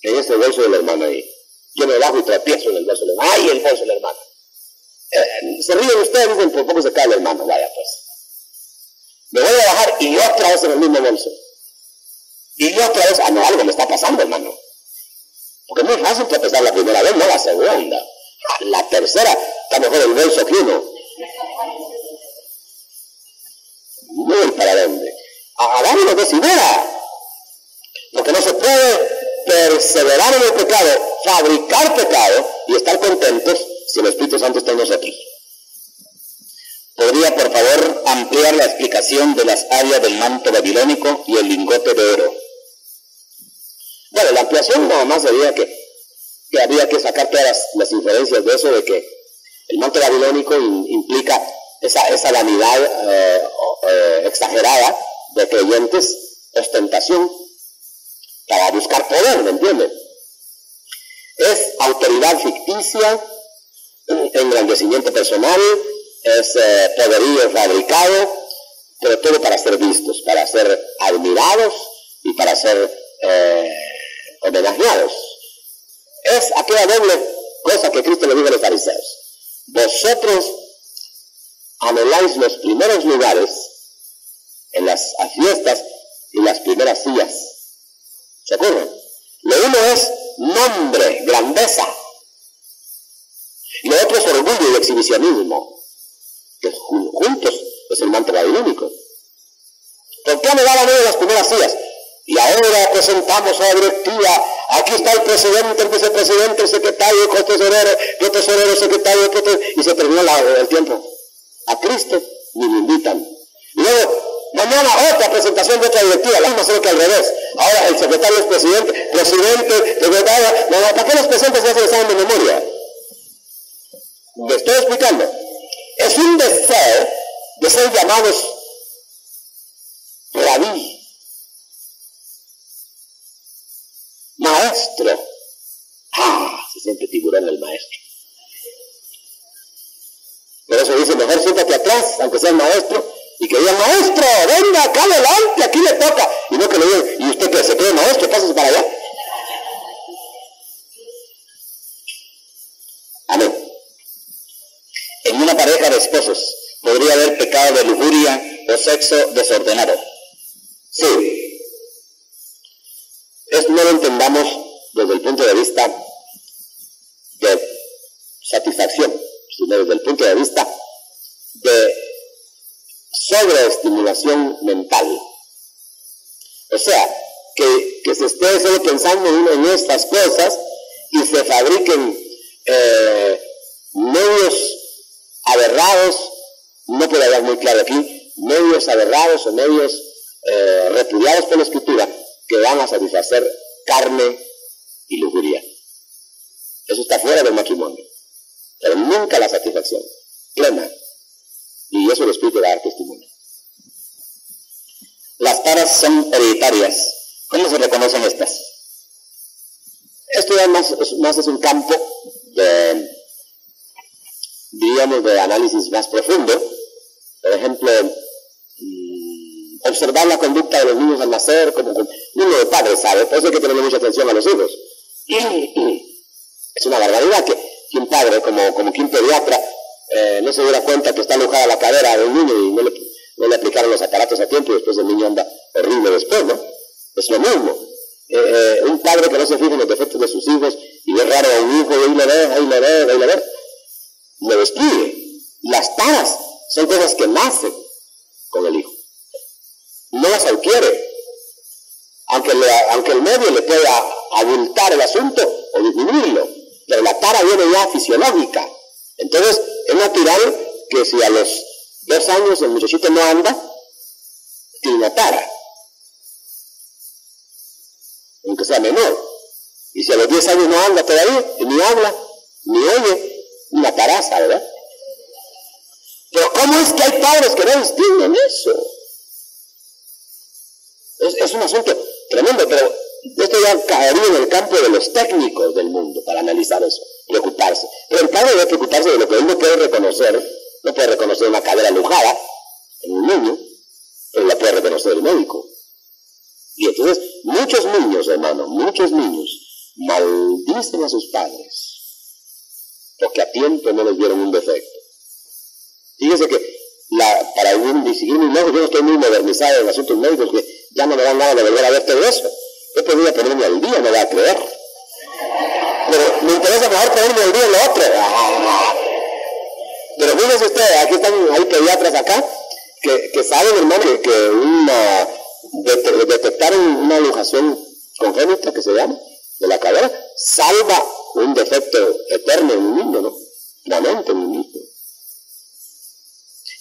en ese bolso del hermano ahí? Yo me bajo y tropiezo en el bolso del hermano. ¡Ay, el bolso del hermano! Se ríen ustedes, dicen, por poco se cae el hermano. Vaya pues. Me voy a bajar y otra vez en el mismo bolso. Y otra vez, no, algo me está pasando, hermano. Porque no es fácil tropezar la primera vez, no la segunda. La tercera, está mejor el bolso que uno. Muy para dónde. Hagámoslo de sidera. Porque no se puede perseverar en el pecado, fabricar pecado y estar contentos si el Espíritu Santo está en nosotros. ¿Podría, por favor, ampliar la explicación de las áreas del manto babilónico y el lingote de oro? Bueno, la ampliación nada más sería que habría que sacar todas las inferencias de eso, de que el manto babilónico implica esa vanidad exagerada de creyentes, ostentación, para buscar poder, ¿me entienden? Es autoridad ficticia, engrandecimiento personal, es poderío fabricado, pero todo para ser vistos, para ser admirados y para ser homenajeados. Es aquella doble cosa que Cristo le dijo a los fariseos. Vosotros anheláis los primeros lugares en las fiestas y las primeras sillas. ¿Se acuerdan? Lo uno es nombre, grandeza. Y lo otro es orgullo y exhibicionismo. Que juntos es el manto babilónico. ¿Por qué anhelaban ellos las primeras sillas? Y ahora presentamos a la directiva. Aquí está el presidente, el vicepresidente, el secretario, el tesorero, secretario, y se terminó el tiempo. A Cristo ni lo invitan. Y luego, mañana otra presentación de otra directiva, vamos a hacer que al revés. Ahora el secretario es presidente, secretario, ¿para qué los presidentes se hacen examen de memoria? Me estoy explicando. Es un deseo de ser llamados rabí, maestro. Se siente tiburón el maestro. Por eso dice, mejor siéntate atrás, aunque sea el maestro, y que digan, maestro, venga acá adelante, aquí le toca. Y no que le digan, ¿y usted qué? ¿Se cree maestro? Pásese para allá. Amén. En una pareja de esposos podría haber pecado de lujuria o sexo desordenado. Sí. Esto no lo entendamos desde el punto de vista de satisfacción, sino desde el punto de vista de sobreestimulación mental. O sea, que se esté solo pensando uno en estas cosas y se fabriquen medios aberrados, no puedo hablar muy claro aquí, medios aberrados o medios repudiados por la Escritura que van a satisfacer carne y lujuria. Eso está fuera del matrimonio, pero nunca la satisfacción plena, y eso el Espíritu va a dar testimonio. Las taras son hereditarias. ¿Cómo se reconocen estas? Esto ya más es un campo de, diríamos, de análisis más profundo. Por ejemplo, observar la conducta de los niños al nacer, como uno de padre sabe, por eso hay que tener mucha atención a los hijos. Es una barbaridad que un padre, como que un pediatra, no se diera cuenta que está alojada la cadera de un niño y no le aplicaron los aparatos a tiempo y después el niño anda horrible después, ¿no? Es lo mismo. Un padre que no se fija en los defectos de sus hijos y ve raro a un hijo y ahí le ve, le destruye. Las taras son cosas que nacen con el hijo. No las adquiere. Aunque el medio le pueda abultar el asunto o disminuirlo, pero la tara viene ya fisiológica. Entonces, es natural que si a los 2 años el muchachito no anda, tiene una tara, aunque sea menor. Y si a los 10 años no anda todavía, ni habla, ni oye, una taraza, ¿verdad? Pero ¿cómo es que hay padres que no distinguen eso? Es un asunto tremendo, pero esto ya caería en el campo de los técnicos del mundo para analizar eso, preocuparse. Pero el padre debe preocuparse de lo que él no puede reconocer. No puede reconocer una cadera alujada en un niño, pero la puede reconocer el médico. Y entonces, muchos niños, hermano, muchos niños maldicen a sus padres porque a tiempo no les dieron un defecto. Fíjese que para seguir muy lejos, yo no estoy muy modernizado en asuntos médicos, que ya no me dan nada de volver a ver todo eso. Yo podría ponerme al día, no voy a creer. Pero me interesa mejor ponerme al día en lo otro. Pero fíjense ustedes, aquí hay pediatras acá que saben, hermano, que detectar una lujación congénita, que se llama, de la cadera, salva un defecto eterno en un niño, ¿no? Permanente en un niño.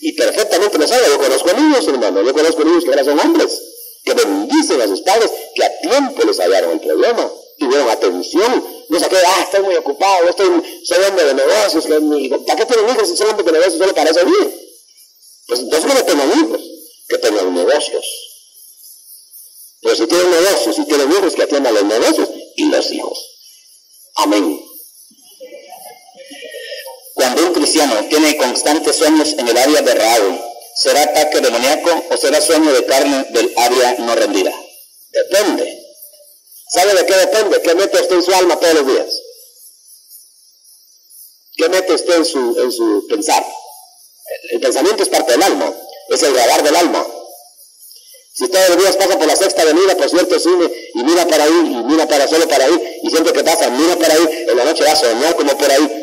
Y perfectamente lo sabe. Yo conozco niños, hermano, yo conozco niños que ahora son hombres, que bendicen a sus padres, que a tiempo les hallaron el problema, tuvieron atención, no saqué, estoy muy ocupado, soy hombre de negocios, ¿para qué tienen hijos si son hombres de negocios solo para eso bien? Pues entonces que no tengan hijos, que tengan negocios. Pero si tienen negocios, si tienen hijos, que atiendan los negocios y los hijos. Amén. Cuando un cristiano tiene constantes sueños en el área de Rahab, ¿será ataque demoníaco o será sueño de carne del área no rendida? Depende. ¿Sabe de qué depende? ¿Qué mete usted en su alma todos los días? ¿Qué mete usted en su pensar? El pensamiento es parte del alma, es el radar del alma. Si todos los días pasa por la Sexta Avenida, por cierto cine, y mira para ahí, y mira para solo para ahí, y siempre que pasa, mira para ahí, en la noche va a soñar como por ahí.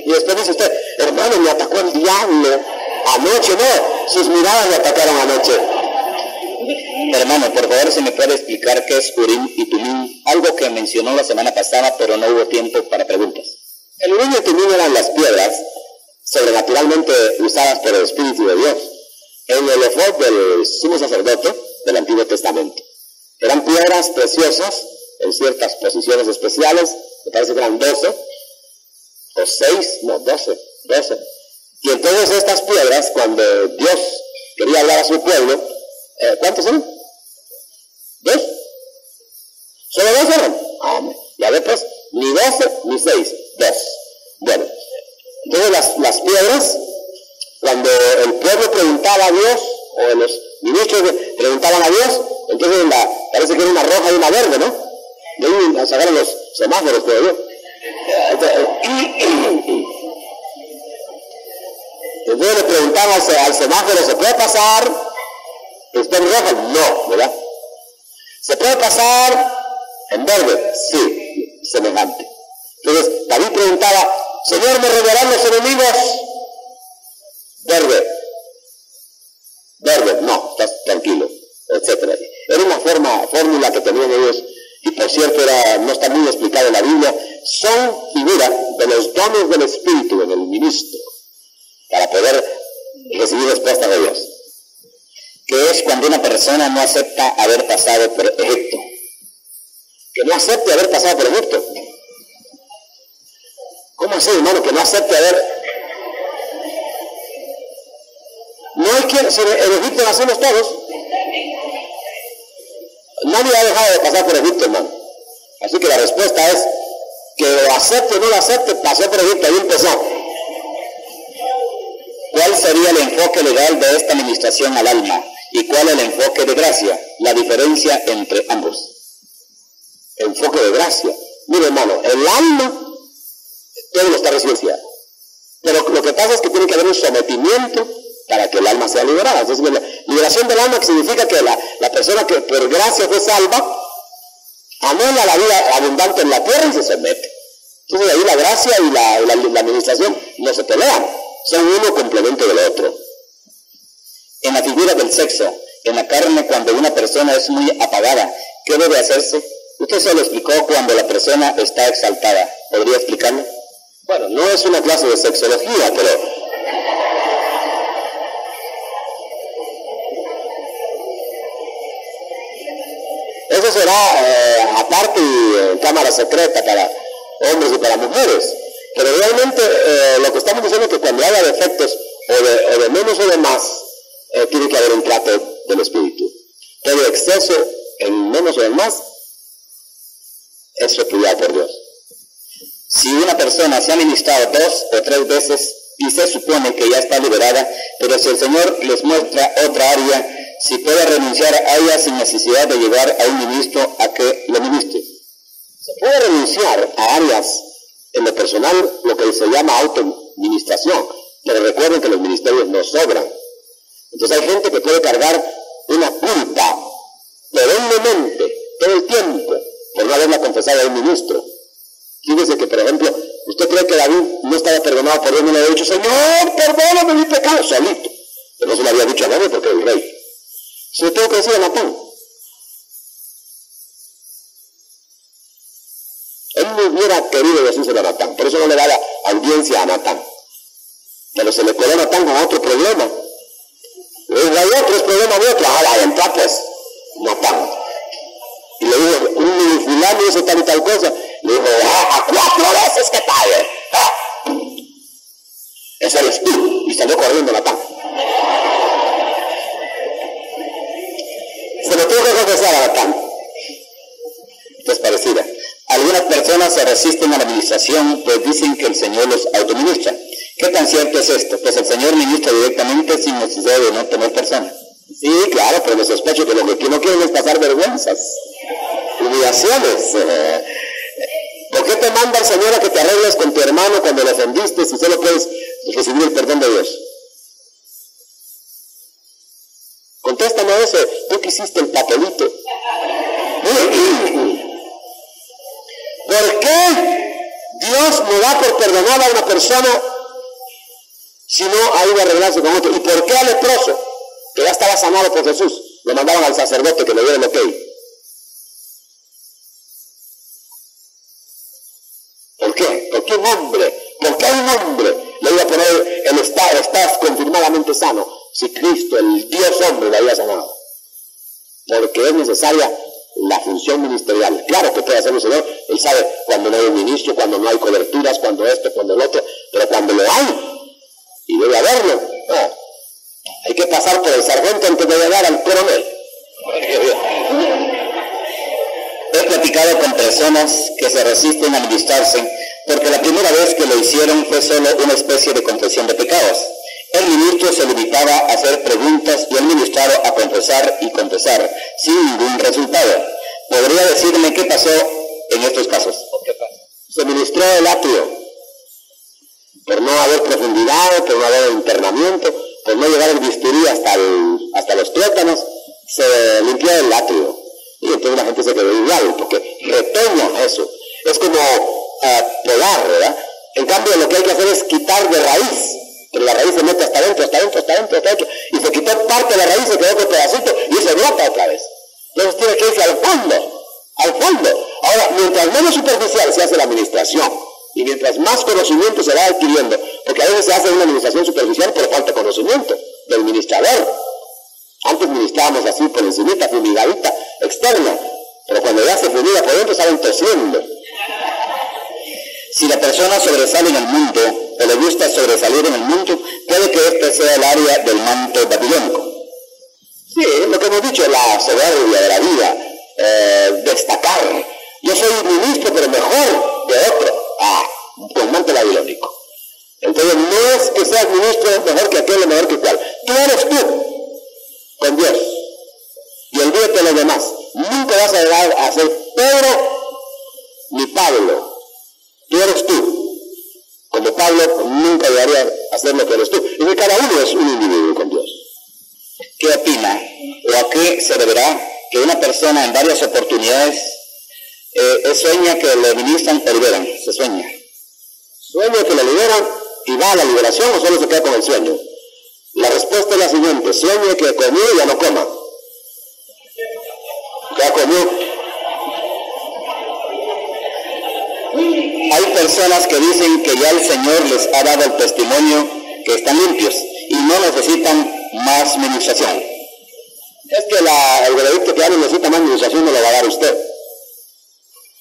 Y después dice usted, hermano, me atacó el diablo. Anoche no, sus miradas me atacaron anoche. Hermano, por favor, ¿se me puede explicar qué es Urim y Tumim? Algo que mencionó la semana pasada, pero no hubo tiempo para preguntas. El Urim y el Tumim eran las piedras sobrenaturalmente usadas por el Espíritu de Dios en el efod del sumo sacerdote del Antiguo Testamento. Eran piedras preciosas en ciertas posiciones especiales, me parece que eran 12, o 6, no, 12. Y entonces estas piedras, cuando Dios quería hablar a su pueblo, ¿cuántos eran? 2. ¿Solo 2 eran? Ya ve pues, ni 12 ni 6, 2. Bueno, entonces las piedras, cuando el pueblo preguntaba a Dios, o los ministros preguntaban a Dios, entonces parece que era una roja y una verde, ¿no? De ahí sacaron los semáforos, creo yo. Entonces le preguntaban al semáforo, ¿se puede pasar? ¿Está en rojo? No, ¿verdad? ¿Se puede pasar en verde? Sí, semejante. Entonces David preguntaba, Señor, ¿me revelarán los enemigos? Verde, no, estás tranquilo, etcétera. fórmula que tenían ellos, y por cierto no está muy explicado en la Biblia, son figura de los dones del Espíritu en el ministro, para poder recibir respuestas de Dios. Que es cuando una persona no acepta haber pasado por Egipto. Que no acepte haber pasado por Egipto. ¿Cómo así, hermano? Que no acepte haber... No hay quien... En Egipto nacimos todos. Nadie ha dejado de pasar por Egipto, hermano. Así que la respuesta es que lo acepte o no lo acepte, pasó por Egipto, ahí empezó. ¿Cuál sería el enfoque legal de esta administración al alma? ¿Y cuál el enfoque de gracia? La diferencia entre ambos. Enfoque de gracia. Mire, hermano, el alma todo lo está recibiendo. Pero lo que pasa es que tiene que haber un sometimiento para que el alma sea liberada. Entonces, la liberación del alma significa que la persona que por gracia fue salva anhela la vida abundante en la tierra y se somete. Entonces ahí la gracia y la administración no se pelean, son uno complemento del otro. En la figura del sexo, en la carne, cuando una persona es muy apagada, ¿qué debe hacerse? Usted se lo explicó cuando la persona está exaltada. ¿Podría explicarlo? Bueno, no es una clase de sexología, pero... Eso será aparte y en cámara secreta para hombres y para mujeres. Pero realmente lo que estamos diciendo es que cuando haya defectos o de menos o de más, tiene que haber un trato del espíritu. Todo exceso en menos o en más es repudiado por Dios. Si una persona se ha ministrado 2 o 3 veces y se supone que ya está liberada, pero si el Señor les muestra otra área, si puede renunciar a ella sin necesidad de llevar a un ministro a que lo ministre. Se puede renunciar a áreas en lo personal, lo que se llama autoministración, pero recuerden que los ministerios no sobran. Entonces hay gente que puede cargar una culpa perennemente, todo el tiempo, por no haberla confesado a un ministro. Fíjese que, por ejemplo, usted cree que David no estaba perdonado por Dios, no le había dicho, Señor, perdóname mi pecado, solito. Pero no se lo había dicho a nadie porque era el rey. Se lo tengo que decir a Natán. Él no hubiera querido decírselo a Natán, por eso no le daba audiencia a Natán. Pero se le coló a Natán con otro problema. Hay otros problemas de otro. Entra pues, Natán. Y le dijo, un fulano hizo tal y tal cosa. Le dijo, a 4 veces que pague. Ese eres tú. Y salió corriendo Natán. Se lo tuvo que confesar a Natán. Esto es parecida. Algunas personas se resisten a la administración, pues dicen que el Señor los autoministra. ¿Qué tan cierto es esto? Pues el Señor ministra directamente sin necesidad de no tener persona. Sí, claro, pero me sospecho que lo que no quieren es pasar vergüenzas, humillaciones. ¿Por qué te manda el Señor a que te arregles con tu hermano cuando le ofendiste si solo puedes recibir el perdón de Dios? Contéstame eso, tú que hiciste el papelito. ¿Por qué Dios no da por perdonar a una persona si no ha ido a arreglarse con otro? ¿Y por qué al leproso, que ya estaba sanado por Jesús, lo mandaban al sacerdote que le diera el ok? ¿Por qué? ¿Por qué un hombre? ¿Por qué un hombre le iba a poner el estás confirmadamente sano si Cristo, el Dios hombre, le había sanado? Porque es necesaria la función ministerial. Claro que puede hacerlo el Señor, Él sabe cuando no hay un ministro, cuando no hay coberturas, cuando esto, cuando el otro, pero cuando lo hay, y debe haberlo, hay que pasar por el sargento antes de llegar al coronel. He platicado con personas que se resisten a ministrarse porque la primera vez que lo hicieron fue solo una especie de confesión de pecados. El ministro se limitaba a hacer preguntas y el ministrado a confesar y confesar, sin ningún resultado. ¿Podría decirme qué pasó en estos casos? ¿Qué pasó? Se ministró el atrio, por no haber profundidad, por no haber internamiento, por no llevar el bisturí hasta los tuétanos, se limpió el atrio. Y entonces la gente se quedó igual, porque retoña eso. Es como podar, ¿verdad? En cambio, lo que hay que hacer es quitar de raíz. Pero la raíz se mete hasta adentro, y se quitó parte de la raíz, se quedó otro pedacito, y se brota otra vez. Entonces tiene que irse al fondo, al fondo. Ahora, mientras menos superficial se hace la administración, y mientras más conocimiento se va adquiriendo, porque a veces se hace una administración superficial por falta de conocimiento del administrador. Antes ministrábamos así por encimita, fumigadita, externa, pero cuando ya se fumiga por dentro salen tosiendo. Si la persona sobresale en el mundo, o le gusta sobresalir en el mundo, puede que este sea el área del manto babilónico. Sí, lo que hemos dicho, la soberbia de la vida, destacar. Yo soy ministro, pero mejor que otro. Con manto babilónico. Entonces no es que seas ministro mejor que aquel o mejor que cual. Tú eres tú, con Dios. Y olvídate de los demás. Nunca vas a llegar a ser Pedro ni Pablo. Tú eres tú. Como Pablo nunca llegaría a ser lo que eres tú. Y que cada uno es un individuo con Dios. ¿Qué opina o a qué se deberá que una persona en varias oportunidades sueña que lo ministran o liberan? Se sueña. Sueña que lo liberan y va a la liberación o solo se queda con el sueño. La respuesta es la siguiente: sueña que comió y ya no coma. Ya comió. Hay personas que dicen que ya el Señor les ha dado el testimonio que están limpios y no necesitan más ministración. Es que el veredicto que ya no necesita más ministración no lo va a dar usted.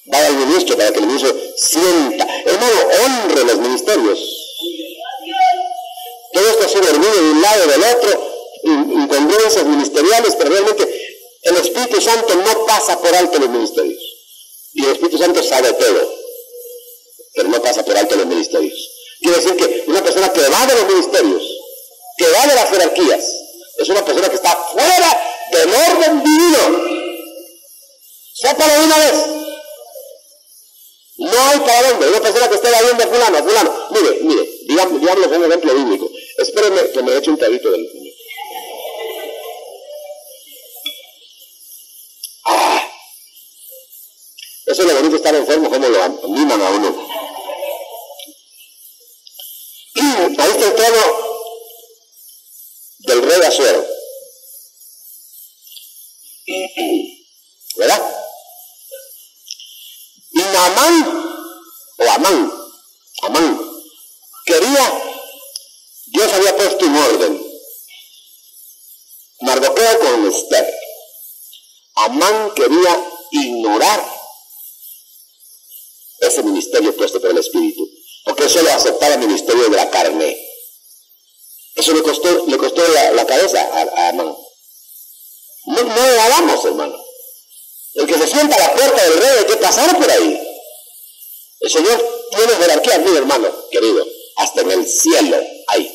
Vaya al ministro para que el ministro sienta. Hermano, honre los ministerios. Todo esto ha sido dormido de un lado y del otro, incongruencias ministeriales, pero realmente el Espíritu Santo no pasa por alto los ministerios. Y el Espíritu Santo sabe todo, pero no pasa por alto los ministerios. Quiere decir que una persona que va de los ministerios, que va de las jerarquías, es una persona que está fuera del orden divino. Sépalo de una vez. No hay para dónde. Una persona que esté viendo a fulano. Mire, digámoslo un ejemplo bíblico. Espérenme que me eche un traguito del niño. Eso es lo bonito de estar enfermo, cómo lo animan a uno. Ahí está el trono del rey Asuero. ¿Verdad? Y Amán, quería, Dios había puesto un orden. Mardoqueo con Esther. Amán quería ignorar ese ministerio puesto por el Espíritu, porque eso lo aceptaba el ministerio de la carne. Eso le costó la cabeza a Amán. No le hagamos, hermano. El que se sienta a la puerta del rey hay que pasar por ahí. El Señor tiene jerarquía, mi hermano querido, hasta en el cielo hay.